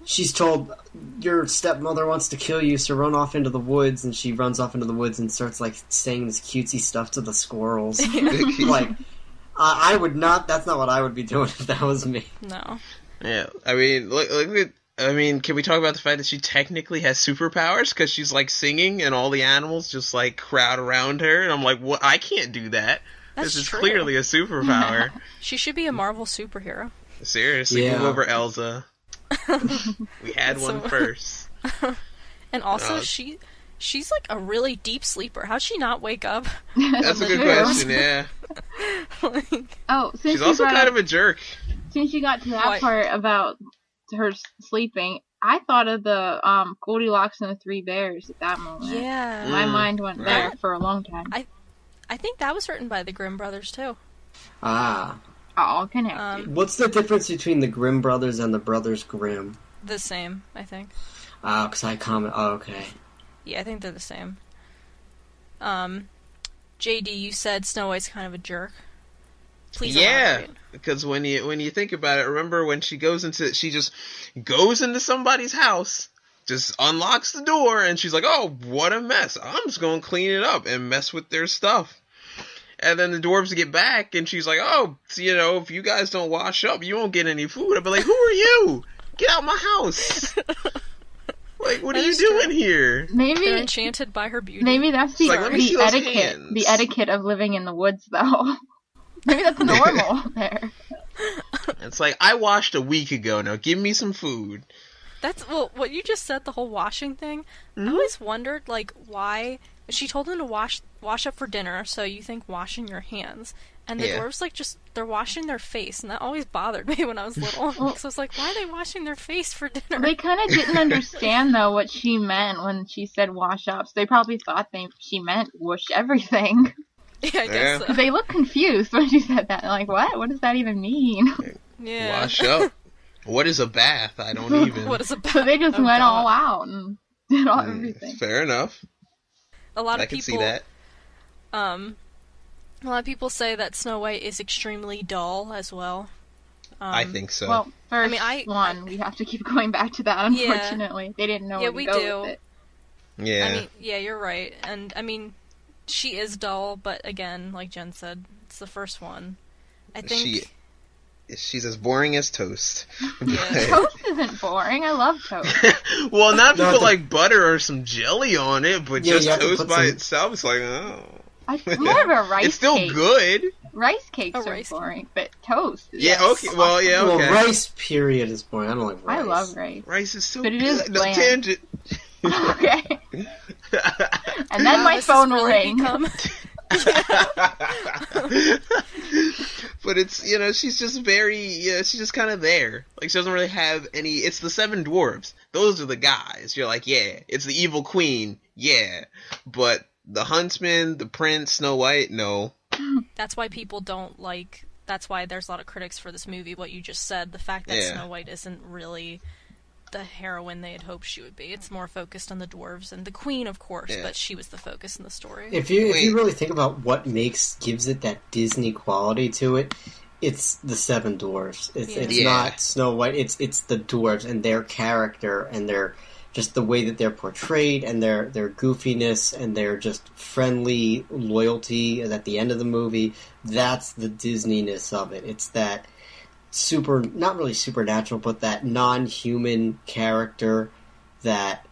She's told, your stepmother wants to kill you, so run off into the woods, and she runs off into the woods and starts, like, saying this cutesy stuff to the squirrels. Like, I would not, that's not what I would be doing if that was me. No. Yeah, I mean, look at, can we talk about the fact that she technically has superpowers? Because she's, like, singing, and all the animals just, like, crowd around her, and I'm like, what? I can't do that. That's this is true. clearly a superpower. She should be a Marvel superhero. Seriously, move over Elsa. We had one first. And also, she's like a really deep sleeper. How'd she not wake up? That's a good question, yeah. Since she's also kind of a jerk. Since you got to that part about her sleeping, I thought of the Goldilocks and the Three Bears at that moment. Yeah. My mind went there for a long time. I think that was written by the Grimm brothers, too. Ah. All connected. What's the difference between the Grimm brothers and the Brothers Grimm? The same, I think. Because I comment. Oh, okay. Yeah, I think they're the same. JD, you said Snow White's kind of a jerk. Please elaborate. Because when you think about it, remember when she just goes into somebody's house, just unlocks the door, and she's like, oh, what a mess. I'm just going to clean it up and mess with their stuff. And then the dwarves get back, and she's like, oh, if you guys don't wash up, you won't get any food. I'll be like, who are you? Get out my house. Like, what are you doing here? Maybe they're enchanted by her beauty. Maybe that's the etiquette of living in the woods, though. Maybe that's normal there. It's like, I washed a week ago. Now give me some food. What you just said, the whole washing thing. I always wondered, like, why she told them to wash up for dinner. So you think washing your hands, and the dwarves they're washing their face, and that always bothered me when I was little. So I was like, why are they washing their face for dinner? They kind of didn't understand though what she meant when she said wash up. So they probably thought she meant wash everything. Yeah, I guess so. They looked confused when she said that. Like, what? What does that even mean? Yeah. Wash up. What is a bath? I don't even. What is a bath? So they just went all out and did everything. Fair enough. A lot of I can people see that. A lot of people say that Snow White is extremely dull as well. I think so. Well, we have to keep going back to that, unfortunately. Yeah. They didn't know where to go with it. Yeah. I mean, yeah, you're right. And, I mean, she is dull, but again, like Jen said, it's the first one. I think... She's as boring as toast. Yeah. Toast isn't boring. I love toast. Well, not if you put like butter or some jelly on it, but just toast by itself, it's like, oh. More of a rice It's still cake. good. Rice cakes Oh, are rice boring, but toast is Yeah, okay. Well, yeah, okay. Well, rice, period, is boring. I don't like rice. I love rice. Rice is so But it good. is No, bland. tangent. Okay. And then my This phone has will really ring. become- But it's, she's just she's just kind of there. Like, she doesn't really have any, it's the Seven Dwarfs. Those are the guys. You're like, yeah, it's the evil queen, yeah. But the huntsman, the prince, Snow White, no. That's why people don't like. That's why there's a lot of critics for this movie. What you just said, the fact that Snow White isn't really the heroine they had hoped she would be. It's more focused on the dwarves and the queen, of course, but she was the focus in the story. If you really think about what gives it that Disney quality to it, it's the Seven Dwarfs. It's not Snow White. It's the dwarves and their character and their just the way that they're portrayed and their goofiness and their just friendly loyalty at the end of the movie. That's the Disney-ness of it. It's that not really supernatural, but that non-human character that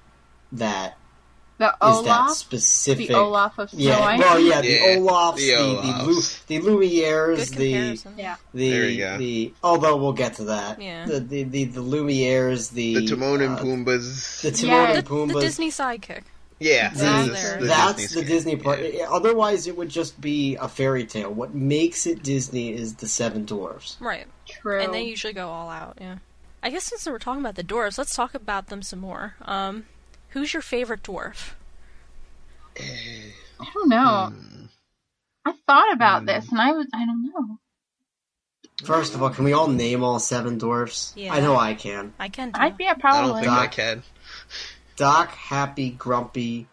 The is Olaf? that specific. The Olaf of Snow White? The Olafs, the Olafs. the Lumieres, Good comparison. There you go. although we'll get to that. Yeah. The Lumieres, The Timon and Pumbas. the Timon and The Pumbas. Disney sidekick. Yeah, That's the Disney part. Yeah. Otherwise, it would just be a fairy tale. What makes it Disney is the Seven Dwarfs. Right. True. And they usually go all out, yeah. I guess since we're talking about the dwarves, let's talk about them some more. Who's your favorite dwarf? I don't know. I thought about this, and I don't know. First of all, can we all name all Seven Dwarfs? Yeah. I know I can. I can do. I I probably. don't think I can. Doc, Happy, Grumpy,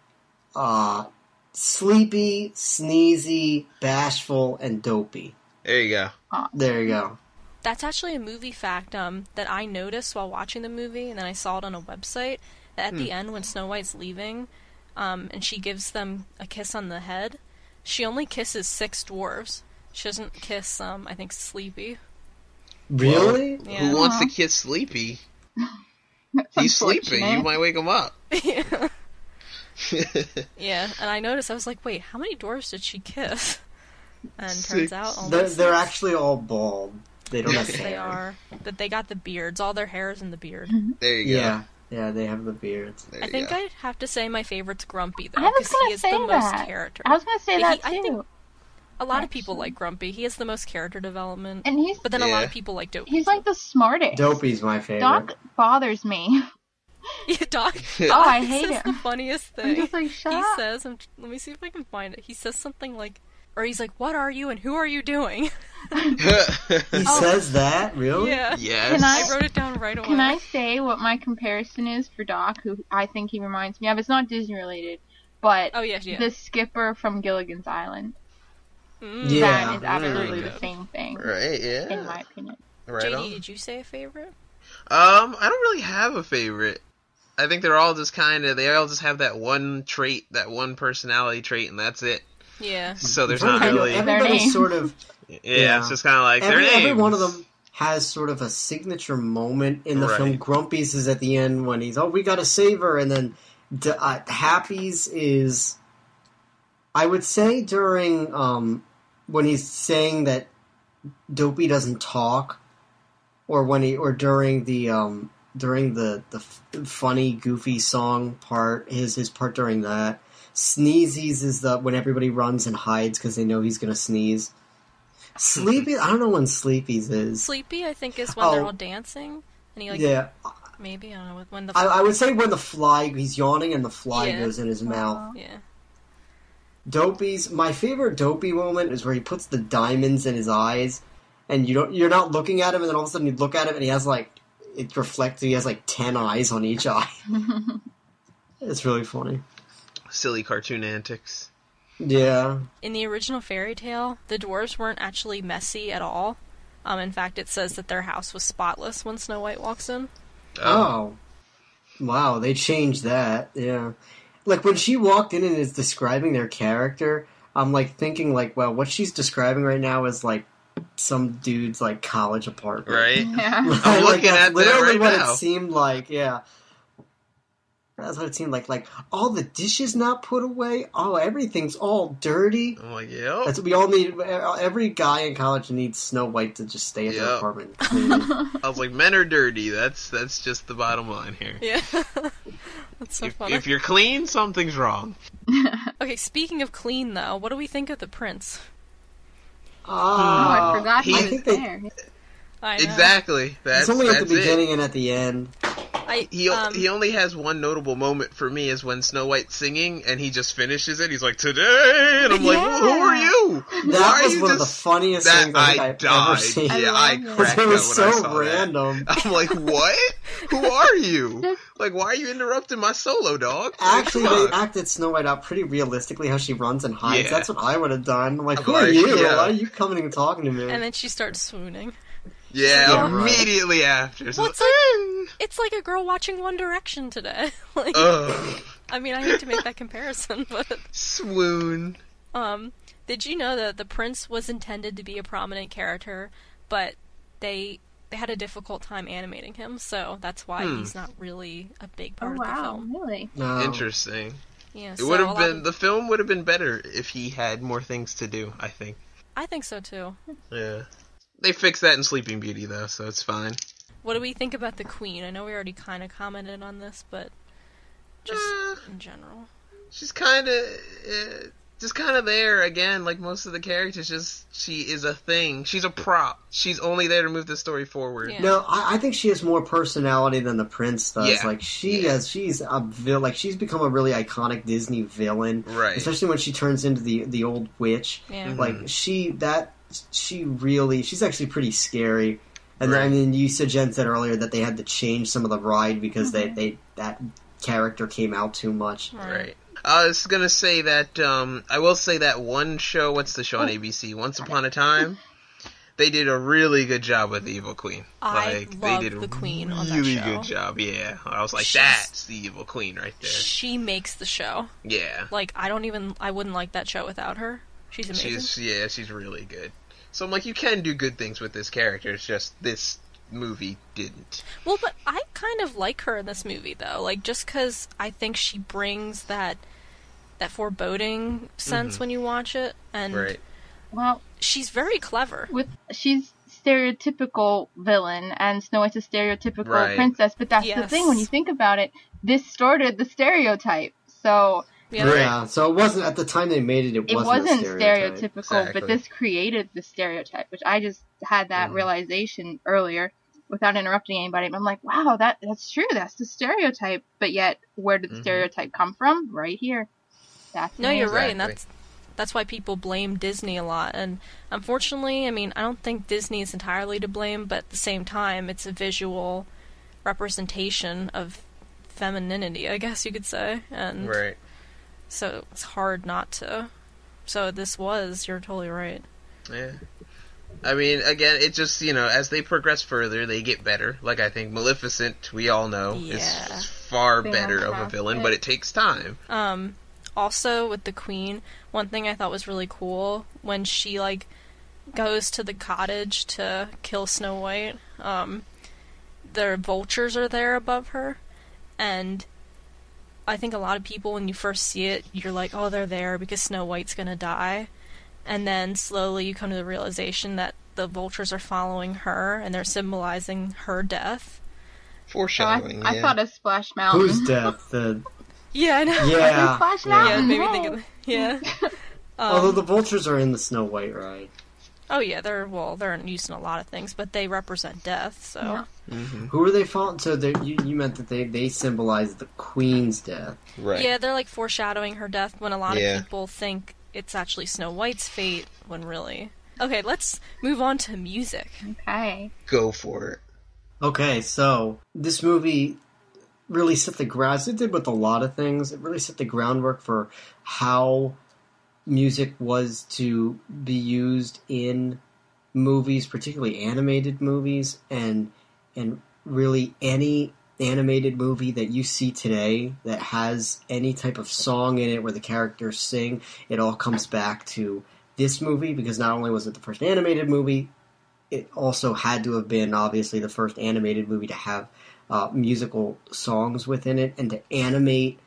Sleepy, Sneezy, Bashful, and Dopey. There you go. There you go. That's actually a movie fact that I noticed while watching the movie, and then I saw it on a website, that at the end when Snow White's leaving, and she gives them a kiss on the head, she only kisses 6 dwarves. She doesn't kiss, I think, Sleepy. Really? Well, Yeah. who wants to kiss Sleepy? That's He's sleeping. unfortunate. You might wake him up. Yeah. Yeah, and I noticed, I was like, wait, how many dwarves did she kiss? And turns 6. out only They're 6. actually all bald. They don't have Yes, hair. they are. But they got the beards. All their hair is in the beard. There you go. Yeah. Yeah, they have the beards. There I you think go. I'd have to say my favorite's Grumpy, though, I was because he gonna is say the most that. character. I was going to say Yeah, that, I too. think a lot of people like Grumpy. He has the most character development. And But then a lot Yeah. of people like Dopey. he's like the smartest. Dopey's my favorite. Doc bothers me. Yeah, Doc. Oh, I hate says him. the funniest I'm thing. just like, shut He up. says, let me see if I can find it. He says something like, or he's like, "What are you and who are you doing?" He says that? Really? Yeah. Yes. Can I wrote it down right away. Can I say what my comparison is for Doc, who I think he reminds me of? It's not Disney related, but Oh yeah, yeah. the skipper from Gilligan's Island. Yeah. That is absolutely Good. the same thing, Right, yeah. in my opinion. Right JD, on. did you say a favorite? I don't really have a favorite. I think they're all just they all just have that one trait, that one personality trait, and that's it. Yeah. So there's I not know, really, everybody's name. sort of yeah, it's just kind of like their names. every one of them has sort of a signature moment in the film. Right. Grumpy's is at the end when he's, we gotta save her, and then Happy's is, I would say during when he's saying that Dopey doesn't talk, or during the funny goofy song part, his part during that. Sneezy's is when everybody runs and hides because they know he's gonna sneeze. Sleepy, I don't know when Sleepy's is. Sleepy, I think, is when they're all dancing, and he Yeah, maybe I don't know when the I would say when he's yawning and the fly Yeah. goes in his mouth. yeah. Dopey's, my favorite Dopey moment is where he puts the diamonds in his eyes, and you're not looking at him, and then all of a sudden you look at him, and he has it reflects. He has 10 eyes on each eye. It's really funny. Silly cartoon antics. Yeah. In the original fairy tale, the dwarves weren't actually messy at all. In fact, it says that their house was spotless when Snow White walks in. Oh. Wow, they changed that. Yeah. Like, when she walked in and is describing their character, I'm, thinking, well, what she's describing right now is, some dude's, college apartment. Right? Yeah. I'm looking that's at that literally right what now. it seemed like, yeah. That's what it seemed like. Like, all the dishes not put away. Oh, everything's all dirty. I'm like, yep. That's what we all need. Every guy in college needs Snow White to just stay in their apartment and clean it. I was like, men are dirty. That's just the bottom line here. Yeah. That's so funny. If you're clean, something's wrong. Okay, speaking of clean, though, what do we think of the prince? I forgot he was think there. I know. Exactly. It's only at the beginning it. and at the end. He only has one notable moment for me is when Snow White's singing and he just finishes it. He's like, today, and I'm like, well, who are you? That was one of the funniest things I've ever seen. Yeah, I cracked up it was when I so saw random. That. I'm like, what? Who are you? Like, why are you interrupting my solo, dog? Actually, they acted Snow White out pretty realistically, how she runs and hides. Yeah. That's what I would have done. I'm like, who are you? Yeah. Why are you coming and talking to me? And then she starts swooning. Yeah, immediately after. Well, it's like a girl watching One Direction today. Like, I mean, I hate to make that comparison, but... Swoon. Did you know that the prince was intended to be a prominent character, but they had a difficult time animating him, so that's why he's not really a big part of the film. Really? No. Interesting. Yeah, It would have been the film would have been better if he had more things to do, I think. I think so too. Yeah. They fixed that in Sleeping Beauty though, so it's fine. What do we think about the queen? I know we already kind of commented on this, but just in general. She's kind of there again, like most of the characters. Just she is a thing. She's a prop. She's only there to move the story forward. Yeah. No, I think she has more personality than the prince does. Yeah. Like she's a villain. Like she's become a really iconic Disney villain, Right? Especially when she turns into the old witch. Yeah. Like she's actually pretty scary. And then, I mean, Jen said earlier that they had to change some of the ride because that character came out too much. Right. I was gonna say that I will say that one show. What's the show on ABC? Once Upon a Time. They did a really good job with the Evil Queen. I love the Queen on that show. Really good job. Yeah, I was like, that's the Evil Queen right there. She makes the show. Yeah. Like I wouldn't like that show without her. She's amazing. She's really good. So I'm like, you can do good things with this character. It's just this movie didn't. Well, but I kind of like her in this movie, though. Like, just because I think she brings that foreboding sense when you watch it, and well, she's very clever. She's stereotypical villain, and Snow White's a stereotypical princess. But that's the thing, when you think about it, this started the stereotype. So. Yeah, so it wasn't, at the time they made it, it wasn't stereotypical, exactly. But this created the stereotype, which I just had that realization earlier without interrupting anybody. I'm like, wow, that's true, that's the stereotype. But yet, where did the stereotype come from? Right here. You're right, and that's why people blame Disney a lot. And unfortunately, I mean, I don't think Disney is entirely to blame, but at the same time, it's a visual representation of femininity, I guess you could say. And so it's hard not to. So you're totally right. Yeah. I mean, again, it just, as they progress further, they get better. Like, I think Maleficent, we all know, is far better of a villain, but it takes time. Also, with the Queen, one thing I thought was really cool, when she, goes to the cottage to kill Snow White, the vultures are there above her, and I think a lot of people, when you first see it, you're like, oh, they're there because Snow White's gonna die. And then slowly you come to the realization that the vultures are following her, and they're symbolizing her death. Foreshadowing, I thought of Splash Mountain. Whose death? Yeah, I know. Yeah. Splash Mountain. Yeah, maybe think of Although the vultures are in the Snow White ride. Oh yeah, they're used in a lot of things, but they represent death, so... Yeah. Mm-hmm. Who are they following? So you meant that they symbolize the Queen's death. Right. Yeah, they're foreshadowing her death when a lot of people think it's actually Snow White's fate, when really... Okay, let's move on to music. Okay. Go for it. Okay, so this movie really set the ground, as it did with a lot of things, it really set the groundwork for how music was to be used in movies, particularly animated movies, and really any animated movie that you see today that has any type of song in it where the characters sing, it all comes back to this movie, because not only was it the first animated movie, it also had to have been, obviously, the first animated movie to have musical songs within it, and to animate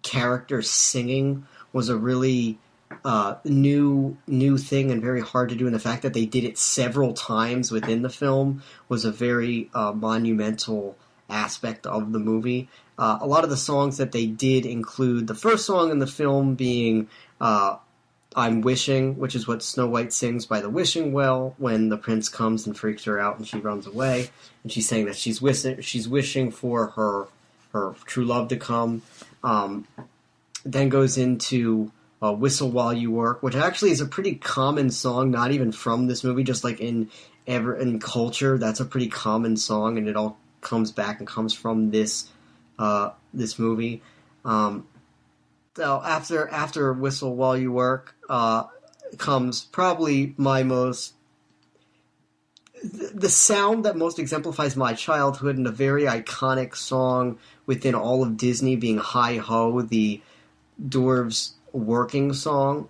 characters singing was a really new thing and very hard to do, and the fact that they did it several times within the film was a very monumental aspect of the movie. A lot of the songs that they did include the first song in the film being I'm Wishing, which is what Snow White sings by the wishing well when the prince comes and freaks her out and she runs away, and she's saying that she's wishing for her true love to come. Then goes into Whistle While You Work, which actually is a pretty common song, not even from this movie, just like in culture, that's a pretty common song, and it all comes back and comes from this movie. So after Whistle While You Work comes probably the sound that most exemplifies my childhood, and a very iconic song within all of Disney, being Hi Ho, the Dwarves working song.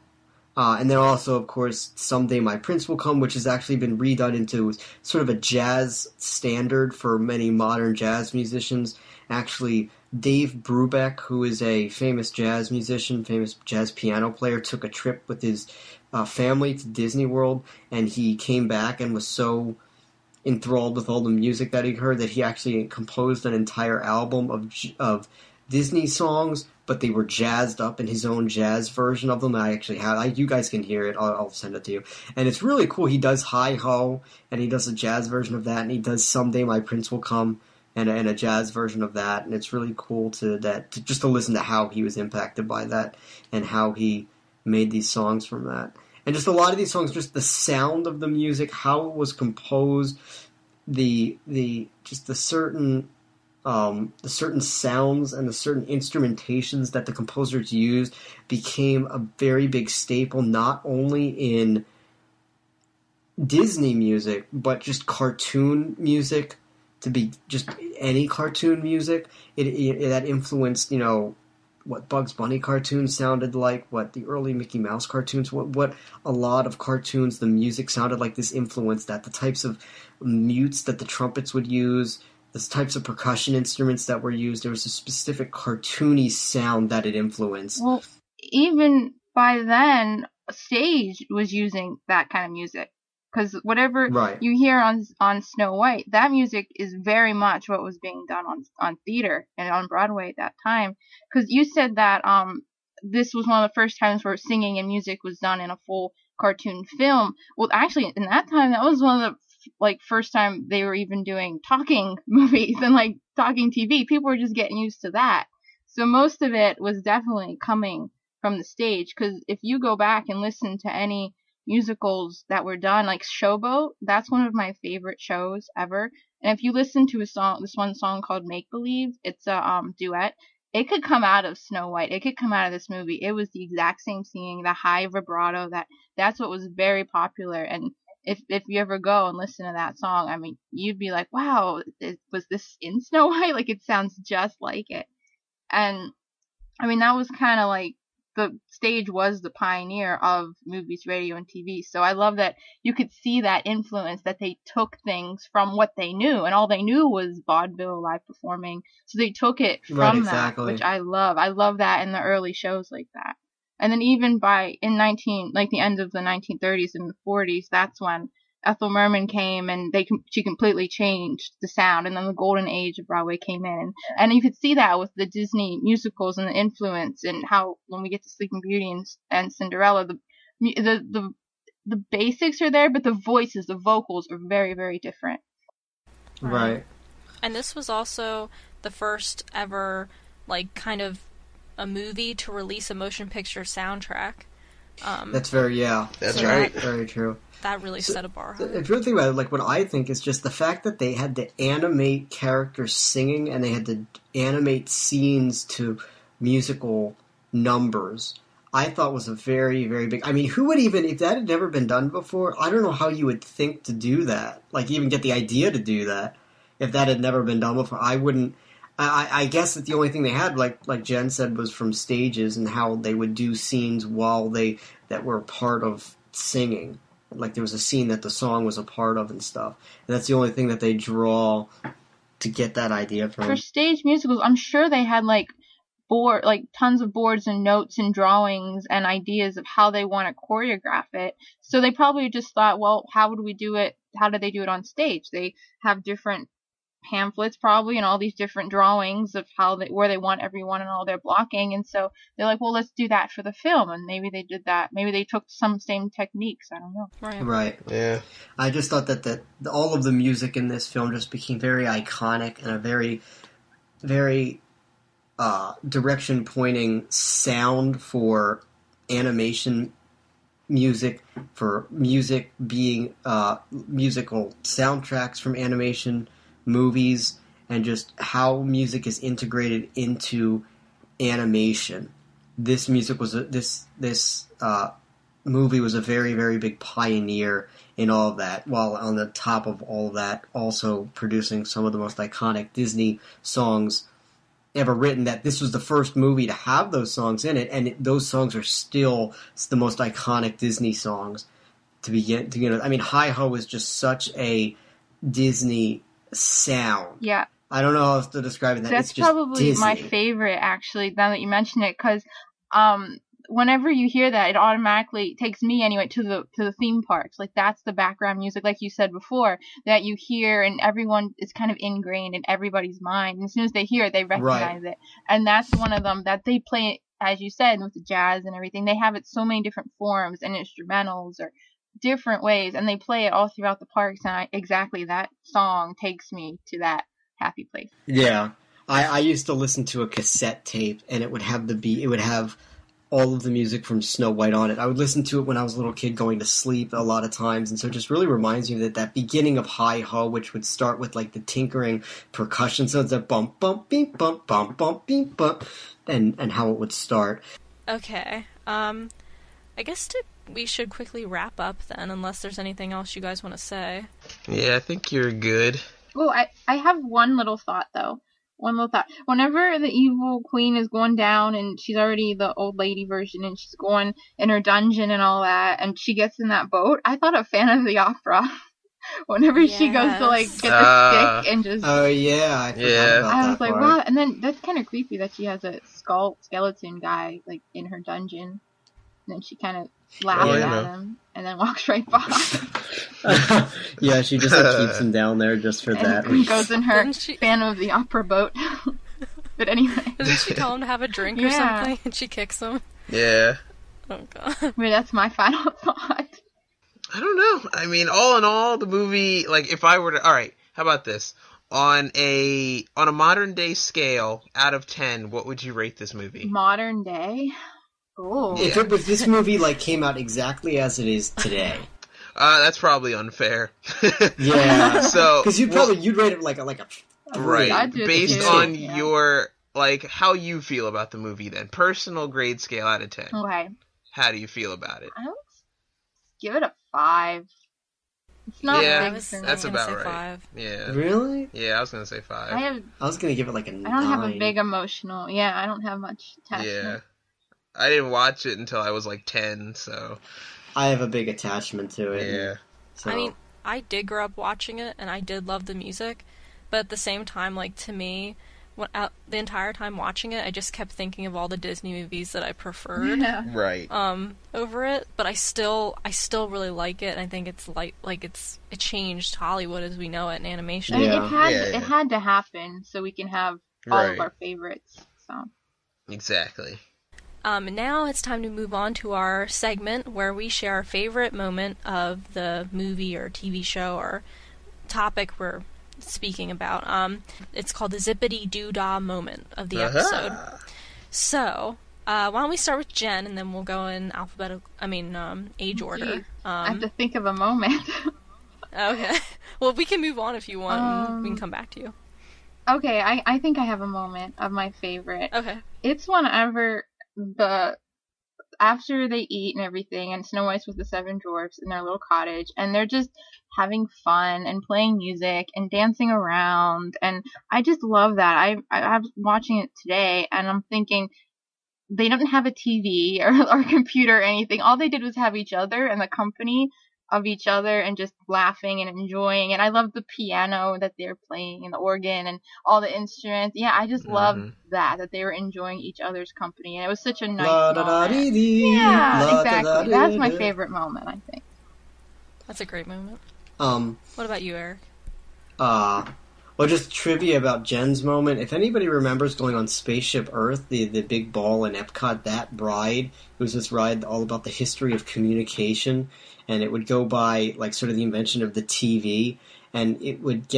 And then also, of course, Someday My Prince Will Come, which has actually been redone into sort of a jazz standard for many modern jazz musicians. Actually, Dave Brubeck, who is a famous jazz musician, famous jazz piano player, took a trip with his family to Disney World, and he came back and was so enthralled with all the music that he heard that he actually composed an entire album of Disney songs, but they were jazzed up in his own jazz version of them. I actually have. You guys can hear it. I'll send it to you. And it's really cool. He does Hi Ho, and he does a jazz version of that, and he does Someday My Prince Will Come, and a jazz version of that. And it's really cool to listen to how he was impacted by that and how he made these songs from that. And just a lot of these songs, just the sound of the music, how it was composed, the certain sounds and the certain instrumentations that the composers used became a very big staple, not only in Disney music, but just cartoon music, to be just any cartoon music. It that influenced, what Bugs Bunny cartoons sounded like, what the early Mickey Mouse cartoons, what a lot of cartoons, the music sounded like. This influenced that, the types of mutes that the trumpets would use, the types of percussion instruments that were used. There was a specific cartoony sound that it influenced. Well, even by then, stage was using that kind of music. Because whatever you hear on Snow White, that music is very much what was being done on theater and on Broadway at that time. Because you said that this was one of the first times where singing and music was done in a full cartoon film. Well, actually, in that time, that was one of the first time they were even doing talking movies and talking TV. People were just getting used to that. So most of it was definitely coming from the stage. Because if you go back and listen to any musicals that were done, like Showboat, that's one of my favorite shows ever. And if you listen to this one song called Make Believe, it's a duet. It could come out of Snow White. It could come out of this movie. It was the exact same singing, the high vibrato. That's what was very popular. And if you ever go and listen to that song, I mean, you'd be like, wow, was this in Snow White? It sounds just like it. And I mean, that was kind of the stage was the pioneer of movies, radio, and TV. So I love that you could see that influence, that they took things from what they knew, and all they knew was vaudeville, live performing. So they took it from that, which I love. I love that in the early shows like that. And then even the end of the 1930s and the 40s, that's when Ethel Merman came, and she completely changed the sound, and then the golden age of Broadway came in, and you could see that with the Disney musicals and the influence, and how when we get to Sleeping Beauty and Cinderella, the basics are there, but the voices, the vocals are very, very different. Right. And this was also the first ever kind of a movie to release a motion picture soundtrack. That's very right. Very true. That really set a bar. If you think about it, what I think is just the fact that they had to animate characters singing, and they had to animate scenes to musical numbers, I thought was a very, very big... I mean, who would even... If that had never been done before, I don't know how you would think to do that. Even get the idea to do that. If that had never been done before, I wouldn't... I guess that the only thing they had, like Jen said, was from stages and how they would do scenes that were part of singing. There was a scene that the song was a part of and stuff. And that's the only thing that they draw to get that idea For from? stage musicals, I'm sure they had tons of boards and notes and drawings and ideas of how they want to choreograph it. So they probably just thought, well, how would we do it? How do they do it on stage? They have different pamphlets probably and all these different drawings of where they want everyone and all their blocking, and so they're like, well, let's do that for the film. And maybe they did that, maybe they took some same techniques, I don't know. Right. Yeah. I just thought that all of the music in this film just became very iconic and a very, very direction pointing sound for animation music, for music being musical soundtracks from animation movies, and just how music is integrated into animation. This music was this movie was a very, very big pioneer in all of that, while on the top of all of that also producing some of the most iconic Disney songs ever written. That this was the first movie to have those songs in it, and those songs are still the most iconic Disney songs to begin with. I mean, Hi Ho is just such a Disney sound. Yeah. I don't know how else to describe it. That's it's just probably Disney. my favorite, actually, now that you mention it, because whenever you hear that, it automatically takes me anyway to the theme parks. Like, that's the background music, like you said before, that you hear, and everyone is kind of ingrained in everybody's mind. And as soon as they hear it, they recognize it. And that's one of them that they play, as you said, with the jazz and everything. They have it so many different forms and instrumentals or different ways, and they play it all throughout the parks. And exactly that song takes me to that happy place. Yeah. I used to listen to a cassette tape, and it would have it would have all of the music from Snow White on it. I would listen to it when I was a little kid going to sleep a lot of times, and so it just really reminds me that beginning of Hi Ho, which would start with like the tinkering percussion sounds, that bump bump beep bump bump bump beep bump, and how it would start. Okay. I guess we should quickly wrap up then, unless there's anything else you guys want to say. Yeah, I think you're good. Oh, I have one little thought, though. One little thought. Whenever the evil queen is going down, and she's already the old lady version, and she's going in her dungeon and all that, and she gets in that boat, I thought of Phantom of the Opera. Whenever she goes to, like, get the stick and just... Oh, yeah. I forgot about I was that like, part. wow. And then that's kind of creepy that she has a skeleton guy, like, in her dungeon. And then she kind of laughs at him, and then walks right by. Yeah, she just keeps him down there just for that. And goes in her Phantom of the Opera boat. But anyway. Doesn't she tell him to have a drink or something, and she kicks him? Yeah. Oh, God. But that's my final thought. I don't know. I mean, all in all, the movie, like, if I were to... Alright, how about this? On a modern day scale, out of 10, what would you rate this movie? Modern day? Oh. If this movie like came out exactly as it is today, that's probably unfair. Yeah. So because you'd rate it like a right based on your like how you feel about the movie. Then personal grade scale out of 10. Okay. How do you feel about it? I would give it a 5. It's not big for me. That's about right. 5. Yeah. Really? Yeah, I was gonna say 5. I was gonna give it like a 9. I don't have a big emotional. Yeah, I don't have much attachment. Yeah. I didn't watch it until I was like 10, so... I have a big attachment to it. Yeah. So. I mean, I did grow up watching it, and I did love the music, but at the same time, like, to me, the entire time watching it, I just kept thinking of all the Disney movies that I preferred. Yeah. Right. Over it, but I still really like it, and I think it's it changed Hollywood as we know it in animation. Yeah. It had to happen so we can have all of our favorites. So. Exactly. Now it's time to move on to our segment where we share our favorite moment of the movie or TV show or topic we're speaking about. It's called the Zippity Doo Dah moment of the episode. So, why don't we start with Jen, and then we'll go in age order. I have to think of a moment. Okay. Well, we can move on if you want, and we can come back to you. Okay, I think I have a moment of my favorite. Okay. It's whenever after they eat and everything, and Snow White's with the Seven Dwarfs in their little cottage, and they're just having fun and playing music and dancing around, and I just love that. I was watching it today, and I'm thinking, they don't have a TV or computer or anything. All they did was have each other and the company of each other and just laughing and enjoying. And I love the piano that they're playing and the organ and all the instruments. Yeah, I just loved that they were enjoying each other's company. And it was such a nice moment. Yeah, exactly. That's my favorite moment, I think. That's a great moment. What about you, Eric? Well, just trivia about Jen's moment. If anybody remembers going on Spaceship Earth, the big ball in Epcot, that ride, it was this ride all about the history of communication, and it would go by, like, sort of the invention of the TV, and it would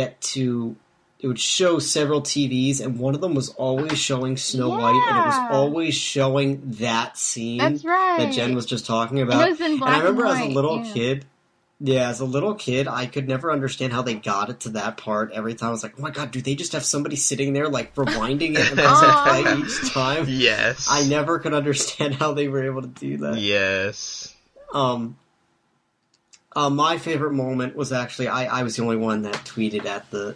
show several TVs, and one of them was always showing Snow White, and it was always showing that scene that Jen was just talking about. It was in black and I remember and as a white, little kid... Yeah, as a little kid, I could never understand how they got it to that part. Every time I was like, oh my god, do they just have somebody sitting there, like, rewinding it and pressing play each time? Yes. I never could understand how they were able to do that. Yes. My favorite moment was actually, I was the only one that tweeted at the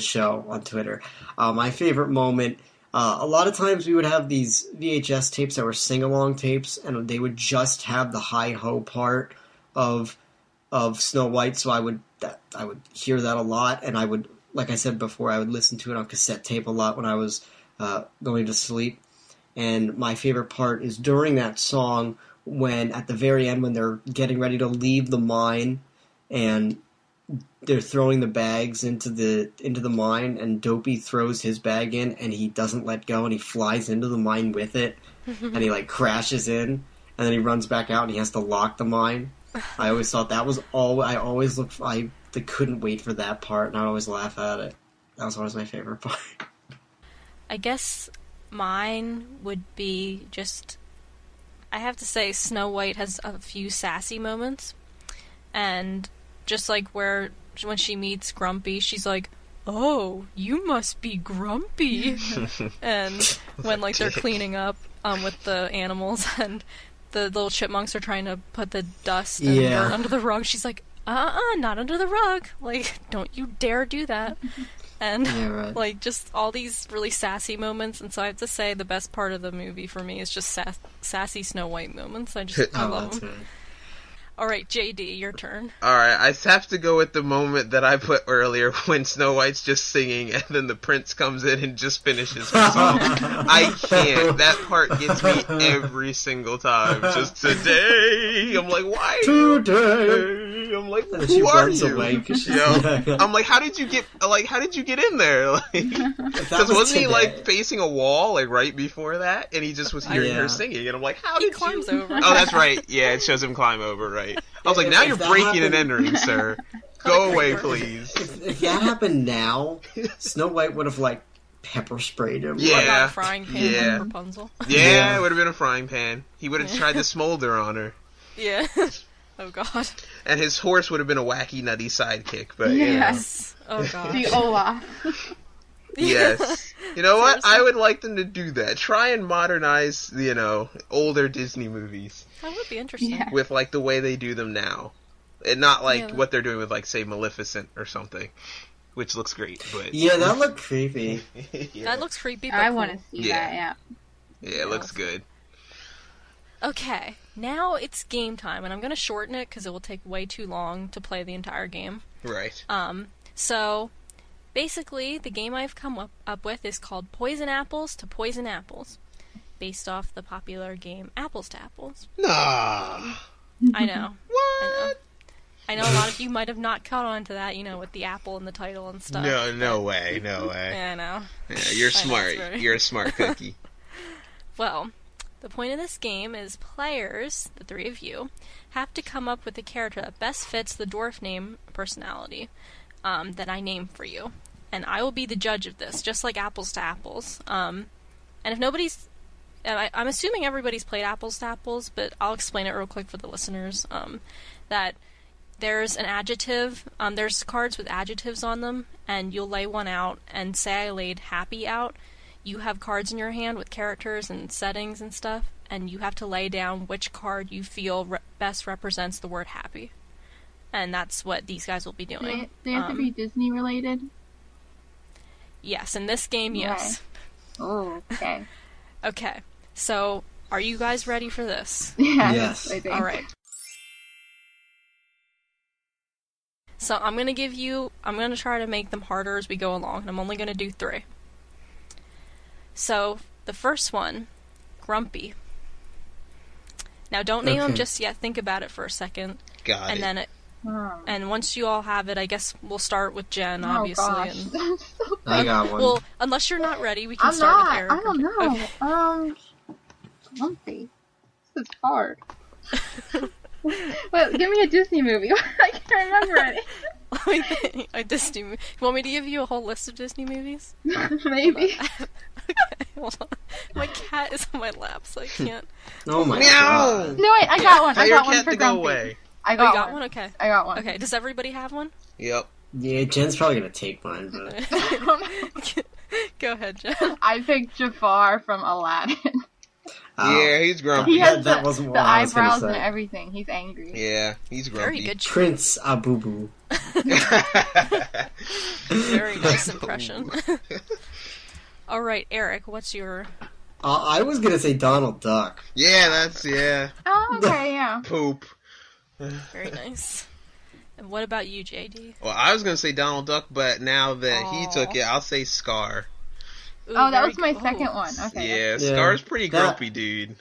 show on Twitter. My favorite moment, a lot of times we would have these VHS tapes that were sing-along tapes, and they would just have the hi-ho part of Snow White, so I would hear that a lot, and I would, like I said before, I would listen to it on cassette tape a lot when I was going to sleep. And my favorite part is during that song, when at the very end, when they're getting ready to leave the mine, and they're throwing the bags into the mine, and Dopey throws his bag in, and he doesn't let go, and he flies into the mine with it, and he, like, crashes in, and then he runs back out, and he has to lock the mine. I always thought that was all. I couldn't wait for that part, and I always laugh at it. That was always my favorite part. I guess mine would be just... I have to say Snow White has a few sassy moments. And just like when she meets Grumpy, she's like, oh, you must be Grumpy. And when, like, they're cleaning up with the animals and... the little chipmunks are trying to put the dust and dirt under the rug. She's like, not under the rug. Like, don't you dare do that. And, like, just all these really sassy moments. And so I have to say the best part of the movie for me is just sassy Snow White moments. I love them. Right. All right, JD, your turn. All right, I have to go with the moment that I put earlier when Snow White's just singing and then the prince comes in and just finishes her song. I can't. That part gets me every single time. Just today. I'm like, why? Today. I'm like, who are you? Away I'm like, how did you get in there? Like, because wasn't he, like, facing a wall, like, right before that? And he just was hearing her singing. And I'm like, how did he climbs over. Oh, that's right. Yeah, it shows him climb over, right. I was like, now you're breaking and entering, sir. Go away, please. If that happened now, Snow White would have, like, pepper sprayed him. Yeah. Like a frying pan like Rapunzel. Yeah, it would have been a frying pan. He would have tried to smolder on her. Yeah. Oh, God. And his horse would have been a wacky, nutty sidekick, but, yes. Oh, God. The Olaf. Yes. You know what? I would like them to do that. Try and modernize, older Disney movies. That would be interesting. Yeah. With, like, the way they do them now. And not, like, what they're doing with, like, say, Maleficent or something. Which looks great, but... Yeah, that looked creepy. That looks creepy, but I cool. want to see that, yeah. Yeah, it looks good. Okay, now it's game time, and I'm going to shorten it because it will take way too long to play the entire game. Right. So... basically, the game I've come up with is called Poison Apples to Poison Apples, based off the popular game Apples to Apples. Nah. I know. What? I know a lot of you might have not caught on to that, with the apple in the title and stuff. No way. Yeah, I know. Yeah, you're smart. You're a smart cookie. Well, the point of this game is players, the three of you, have to come up with a character that best fits the dwarf name personality. That I name for you. And I will be the judge of this, just like Apples to Apples. And if nobody's... I'm assuming everybody's played Apples to Apples, but I'll explain it real quick for the listeners. That there's an adjective... there's cards with adjectives on them, and you'll lay one out, and say I laid happy out. You have cards in your hand with characters and settings and stuff, and you have to lay down which card you feel best represents the word happy. And that's what these guys will be doing. They have to be Disney related? Yes, in this game, yes. Oh, okay. Okay, so are you guys ready for this? Yes. I think. All right. So I'm going to try to make them harder as we go along, and I'm only going to do 3. So, the first one, Grumpy. Now, don't name him just yet. Think about it for a second. Got it. Then and once you all have it, I guess we'll start with Jen, obviously. Gosh. And, I got one. well, unless you're not ready, we can start with Eric. I don't know. Okay. Grumpy. This is hard. Well, give me a Disney movie. I can't remember it. Let me think. A Disney movie. You want me to give you a whole list of Disney movies? Maybe. Okay, hold on. My cat is on my lap, so I can't. Oh my Meow! god. No, wait, I got one. Tell I your got one cat for to Grumpy. go away. I Oh, you got got one? Okay. I got one. Okay, does everybody have one? Yep. Yeah, Jen's probably gonna take mine, but... Go ahead, Jen. I picked Jafar from Aladdin. Yeah, he's grumpy. He has that wasn't what the I was gonna eyebrows and say. everything. He's angry. Yeah, he's grumpy. Very good. Prince Abubu. Very nice impression. All right, Eric, what's your... I was gonna say Donald Duck. Yeah. Oh, okay, yeah. Poop. Very nice. And what about you, JD? Well, I was gonna say Donald Duck, but now that he Aw. took it, I'll say Scar. Ooh, Oh, that very was my good. second one. Okay. Yeah, Yeah, Scar's pretty that- grumpy, dude.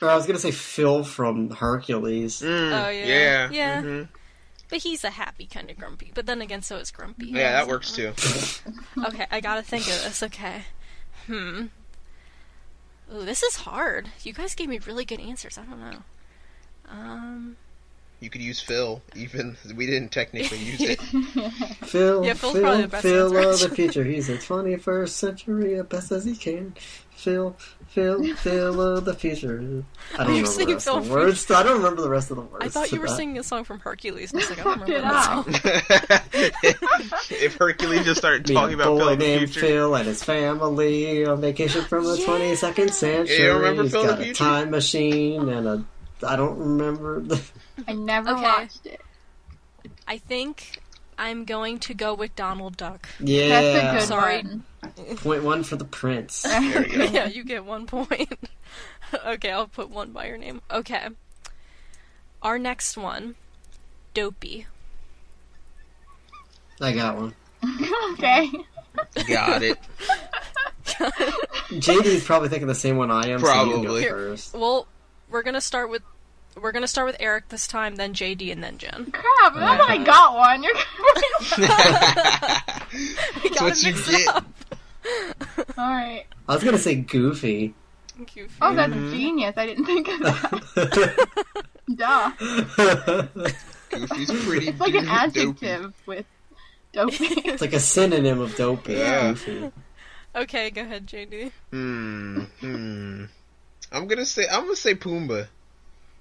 Or I was gonna say Phil from Hercules. Oh, yeah. Yeah. Mhm. But he's a happy kind of grumpy. But then again, so is Grumpy. Yeah, that works too. Okay, I gotta think of this. Okay. Ooh, this is hard. You guys gave me really good answers. I don't know. You could use Phil, even we didn't technically use it. Phil, Yeah, Phil's probably the best Phil answer. of the future. He's the 21st century as best as he can. Phil of the future. I don't you remember the singing rest of the Phil words. I don't remember the rest of the words. I thought you to were that. singing a song from Hercules. And I was like, I don't Fuck remember it that up. song. If Hercules just started Me talking a about boy Phil in the named future. Phil and his family on vacation from the Yeah. 22nd century. You don't remember He's Phil in got the a future? time machine and a... I don't remember the... I never Okay. watched it. I think I'm going to go with Donald Duck. Yeah. That's a good Sorry. one. Point one for the prince. There we go. Yeah, you get 1 point. Okay, I'll put 1 by your name. Okay. Our next one, Dopey. I got one. Okay. Got it. JD's probably thinking the same one I am. So you Probably. go first. Well, we're gonna start with Eric this time, then JD, and then Jen. Crap, now that I got one, you're We That's gotta what you mix get. it up. Alright. I was gonna say Goofy. Goofy. Oh, that's genius. I didn't think of that. Duh. Goofy's pretty It's like an dopey. adjective with dopey. It's like a synonym of dopey. Yeah. Goofy. Okay, go ahead, JD. I'm gonna say Pumbaa.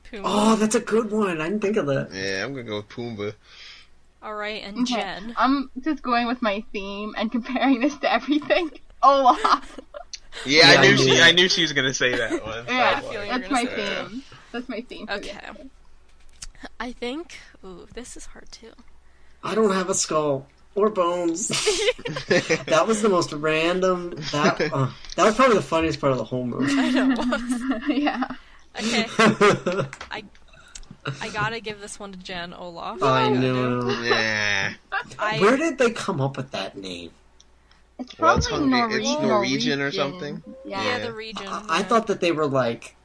Puma. Oh, that's a good one. I didn't think of that. Yeah, I'm gonna go with Pumbaa. Alright, and Okay, Jen. I'm just going with my theme and comparing this to everything. Olaf. Yeah, Yeah, I knew she was gonna say that one. Yeah, feeling that's you're my gonna say theme. That's my theme. for Okay. this. I think... Ooh, this is hard, too. I don't have a skull or bones. That was the most random. That was probably the funniest part of the whole movie. I know it was. Yeah. Okay, I gotta give this one to Jen, Olaf. I knew. Nah. Where did they come up with that name? It's Well, probably it's Norwegian or something. Yeah, Yeah. the region. I thought that they were like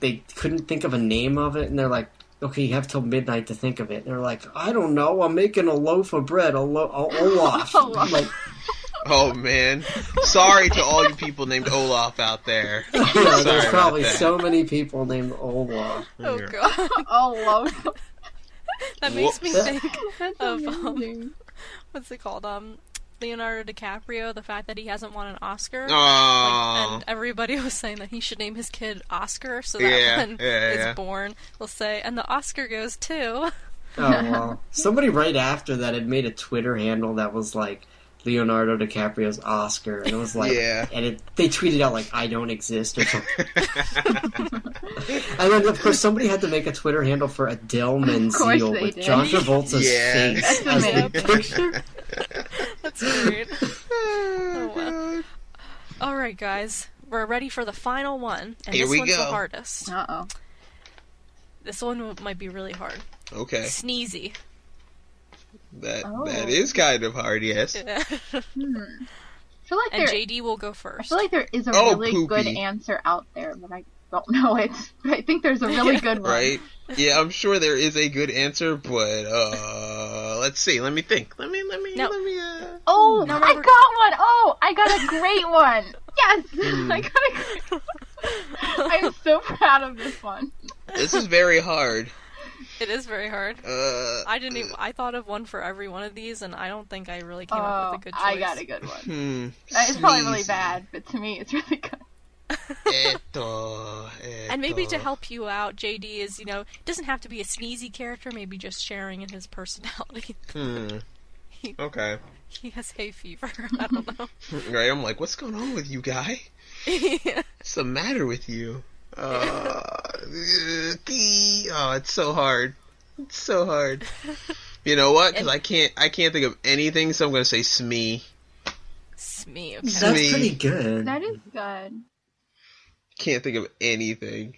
they couldn't think of a name of it, and they're like, okay, you have till midnight to think of it. And they're like, I don't know, I'm making a loaf of bread, Olaf. Olaf. Like, Oh man. Sorry to all you people named Olaf out there. yeah, Sorry there's about probably that. so many people named Olaf. Oh god, Olaf. that makes me Whoops. think That's of amazing. what's it called? Leonardo DiCaprio. The fact that he hasn't won an Oscar. Oh. And everybody was saying that he should name his kid Oscar, so that Yeah, when yeah, it's yeah. born, they'll say, and the Oscar goes to. Oh well. Somebody right after that had made a Twitter handle that was like Leonardo DiCaprio's Oscar, and it was like, Yeah. and they tweeted out like, I don't exist or something. And then of course somebody had to make a Twitter handle for Adele Menziel they with did. John Travolta's Yeah. face That's as the picture. That's great. Oh, well. All right, guys, we're ready for the final one, and Here this we one's the go. hardest. Uh-oh. This one might be really hard. Okay. Sneezy. That is kind of hard, yes. Yeah. I feel like And there, JD will go I first. feel like there is a Oh, really poopy. good answer out there, but I don't know it. But I think there's a really good one. Right? Yeah, I'm sure there is a good answer, but let's see. Let me think. Let me. No. Oh, No, I remember- got one! Oh, I got a great one! Yes! I got a great one. I'm so proud of this one. This is very hard. It is very hard. I thought of one for every one of these, and I don't think I really came up with a good choice. I got a good one. It's Sneeze. probably really bad, but to me, it's really good. And maybe to help you out, JD is, it doesn't have to be a sneezy character, maybe just sharing in his personality. Okay. He has hay fever. I don't know. Right, I'm like, what's going on with you, guy? Yeah. What's the matter with you? It's so hard. It's so hard. You know what? Because I can't think of anything, so I'm gonna say Smee. Smee, okay. That's Smee. pretty good. That is good. Can't think of anything.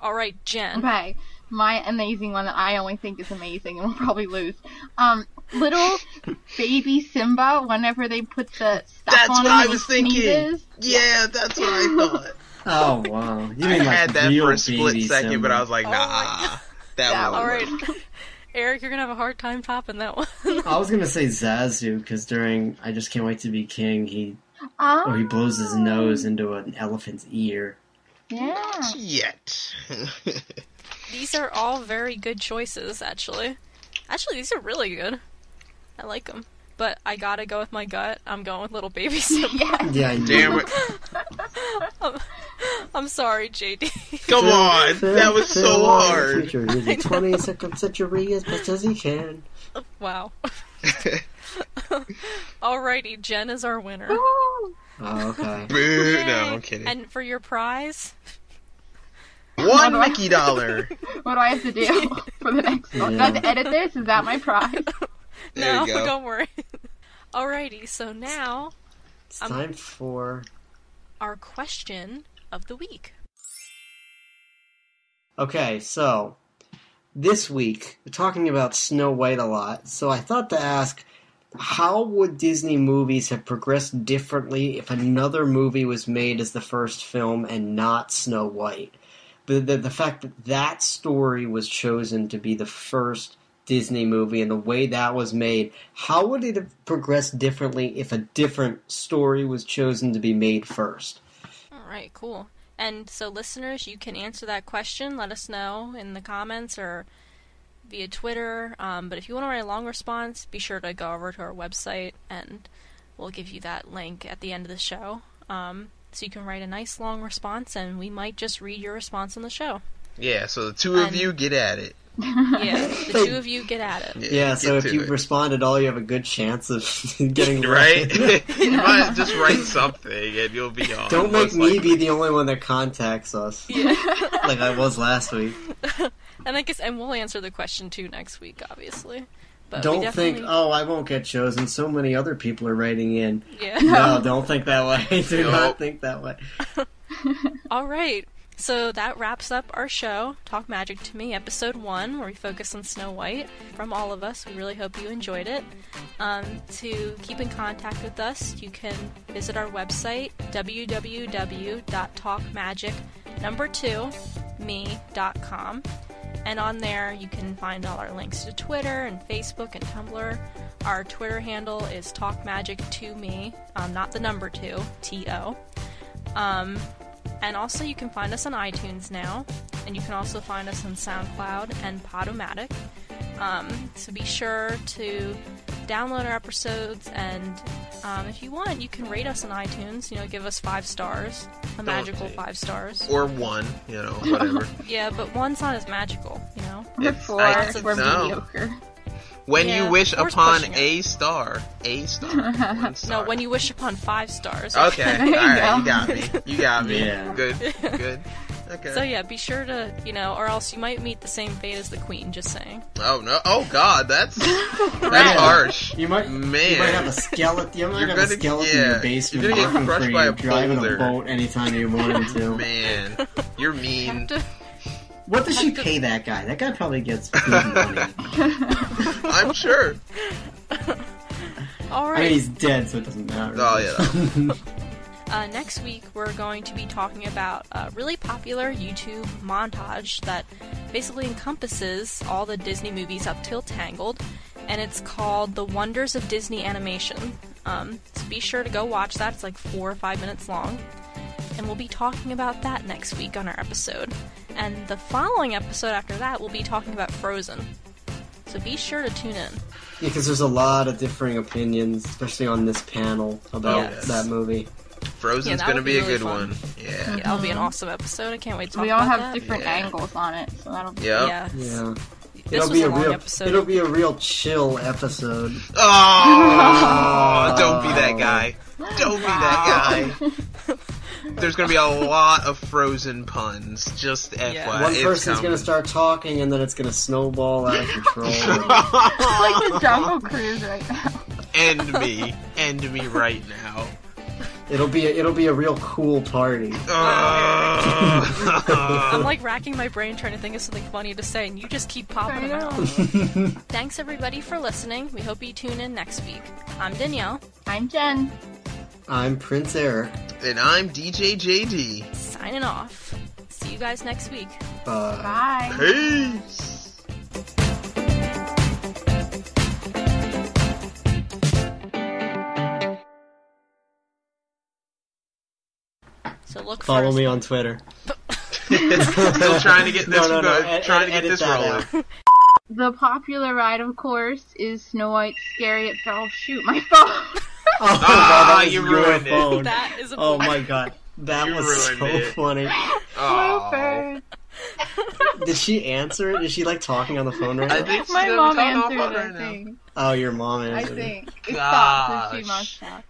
Alright, Jen. Okay, my amazing one that I only think is amazing and will probably lose. Little baby Simba, whenever they put the stuff That's on what him I and was he thinking. sneezes. Yeah, that's what I thought. Oh, wow. You I mean like had that real for a split baby second, Simba. but I was like, Oh nah. my That Yeah, one. Alright. Eric, you're gonna have a hard time topping that one. I was gonna say Zazu, because during I Just Can't Wait to Be King, he blows his nose into an elephant's ear. Yeah. Yet. These are all very good choices, actually. Actually, these are really good. I like them. But I gotta go with my gut. I'm going with Little Baby Simba. Yeah, I Damn it. I'm sorry, JD. Come on. That was so hard. Future is the 22nd century as best as he can. Wow. Alrighty, Jen is our winner. Woo! Oh, okay. Boo. No, Yay. I'm kidding. And for your prize, $1 Mickey dollar. What do I have to do for the next one? Do I have to edit this? Is that my prize? There no, you go. don't worry. Alrighty, so now It's time for... our question of the week. Okay, so this week we're talking about Snow White a lot, so I thought to ask, how would Disney movies have progressed differently if another movie was made as the first film and not Snow White? The fact that that story was chosen to be the first Disney movie and the way that was made, how would it have progressed differently if a different story was chosen to be made first? Alright, cool. And so listeners, you can answer that question. Let us know in the comments or via Twitter. But if you want to write a long response, be sure to go over to our website and we'll give you that link at the end of the show. So you can write a nice long response and we might just read your response on the show. Yeah, so the two of you get at it. Yeah, the two of you get at it. Yeah, so get if to you it. respond at all, you have a good chance of getting Right? You might just write something and you'll be on. Don't make most me likely. be the only one that contacts us, Yeah. like I was last week. And I guess, and we'll answer the question too next week, obviously. But we Don't definitely- think, oh, I won't get chosen. So many other people are writing in. Yeah. No, don't think that way. Do Nope. not think that way. All right. So that wraps up our show, Talk Magic to Me, Episode 1, where we focus on Snow White. From all of us, we really hope you enjoyed it. To keep in contact with us, you can visit our website, www.talkmagic2me.com. And on there, you can find all our links to Twitter and Facebook and Tumblr. Our Twitter handle is TalkMagic2Me, not the number 2, T-O. And also you can find us on iTunes now, and you can also find us on SoundCloud and Podomatic. So be sure to download our episodes, and if you want, you can rate us on iTunes, give us 5 stars, a magical 5 stars. Or one, whatever. Yeah, but one's not as magical, We're It's- four. I- We're no. mediocre. When Yeah, you wish four's upon pushing it. a star. A star. 1 star. No, when you wish upon 5 stars. Okay, There you alright, go. you got me. You got me. Yeah. Good. Okay. So yeah, be sure to, or else you might meet the same fate as the Queen, just saying. Oh, no. Oh, God, that's harsh. You might Man. have a skeleton. You might You're have a gonna- skeleton in yeah. your basement You're gonna get working crushed for by you, a driving boulder. a boat anytime you wanted to. Man, you're You mean. have to, What does she pay that guy? That guy probably gets big money. I'm sure. All right. I mean, he's dead, so it doesn't matter. Oh, yeah. Next week, we're going to be talking about a really popular YouTube montage that basically encompasses all the Disney movies up till Tangled, and it's called The Wonders of Disney Animation. So be sure to go watch that. It's like 4 or 5 minutes long. And we'll be talking about that next week on our episode. And the following episode after that, we'll be talking about Frozen. So be sure to tune in. Yeah, because there's a lot of differing opinions, especially on this panel, about that movie. Frozen's gonna be a good one. Yeah. That'll be an awesome episode. I can't wait to talk We all about have that. different angles on it, so that'll be Yep. Yeah. This was a long episode. It'll be a real chill episode. Oh, don't be that guy. Don't be that guy. There's gonna be a lot of Frozen puns. Just FYI. One person's gonna start talking, and then it's gonna snowball out of control. It's like the Jungle Cruise right now. End me right now. It'll be a real cool party. I'm like racking my brain trying to think of something funny to say, and you just keep popping them out. Thanks everybody for listening. We hope you tune in next week. I'm Danielle. I'm Jen. I'm Prince Eric. And I'm DJ JD. Signing off. See you guys next week. Bye. Bye. Peace. So look Follow first. me on Twitter. Still trying to get this trying to get this rolling. The popular ride, of course, is Snow White's Scary It Fell. Shoot, my phone. You ruined it. That is a Oh my god. That was so funny. Oh. Did she answer it? Is she like talking on the phone right now? I think My she's mom talking on answered phone it, right I now. think. Oh, your mom I answered it. think. It stopped, so she Gosh. must have.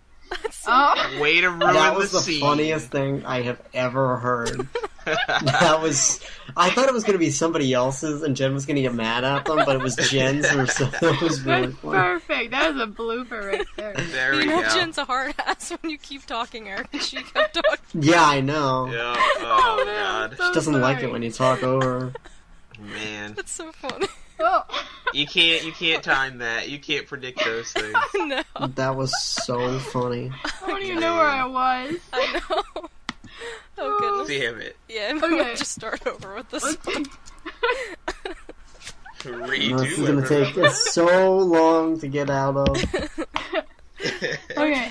Oh. Way to ruin That was the the scene. funniest thing I have ever heard. I thought it was going to be somebody else's and Jen was going to get mad at them, but it was Jen's, so that was really That's funny. perfect. That was a blooper right there. There we You know go. Jen's a hard ass when you keep talking her. She kept talking. Yeah, I know. Yeah. Oh, man, God. so She doesn't like sorry. it when you talk over her. Man. That's so funny. Oh. You can't time that. You can't predict those things. No. That was so funny. I don't even know where I was. I know. Oh goodness. Damn it. Yeah, maybe Okay. we'll just start over with this. Redo This is going to everything. take us so long to get out of. Okay.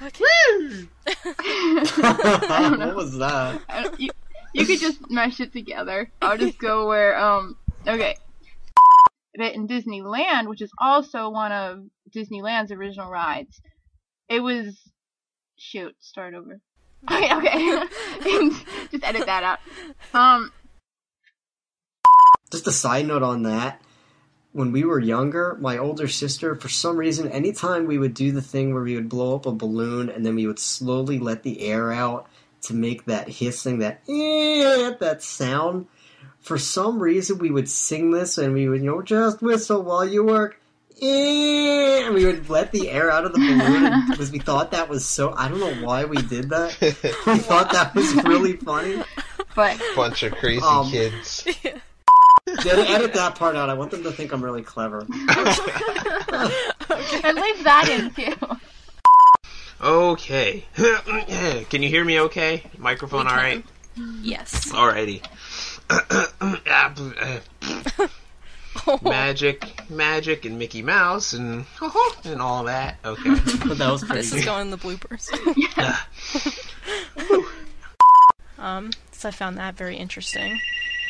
Okay. What was that? You could just mesh it together. I'll just go where, okay. But in Disneyland, which is also one of Disneyland's original rides, it was... Shoot, start over. Okay. Just edit that out. Just a side note on that. When we were younger, my older sister, for some reason, anytime we would do the thing where we would blow up a balloon and then we would slowly let the air out to make that hissing, that sound, for some reason we would sing this and we would, just whistle while you work. And we would let the air out of the balloon because we thought that was so... I don't know why we did that. We thought that was really funny. But Bunch of crazy kids. Edit that part out. I want them to think I'm really clever. and leave that in too. Okay. Can you hear me okay? Microphone We can. alright? Yes. Alrighty. Magic, and Mickey Mouse, and all that. Okay. That was pretty This good. is going in the bloopers. So I found that very interesting.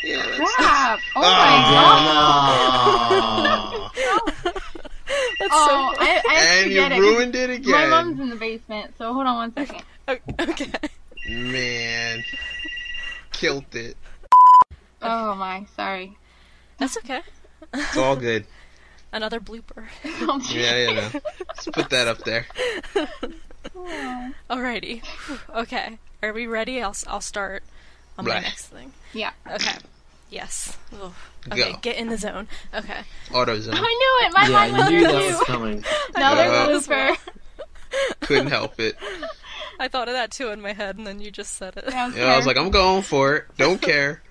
Yeah, that's Crap! Oh my god! That's Oh, I have and to you get it. ruined it again. My mom's in the basement, so hold on 1 second. Okay. Man. Killed it. Oh my, sorry. That's okay. It's all good. Another blooper. Yeah. Let's put that up there. Alrighty. Okay. Are we ready? I'll start on my Blah. next thing. Yeah. Okay. Yes. Ugh. Okay, Go. get in the zone. Okay. AutoZone. I knew it! My Yeah, mind was you knew there that was too. coming. Another Yeah. blooper. Couldn't help it. I thought of that too in my head, and then you just said it. Yeah, Yeah, I was like, I'm going for it. Don't care.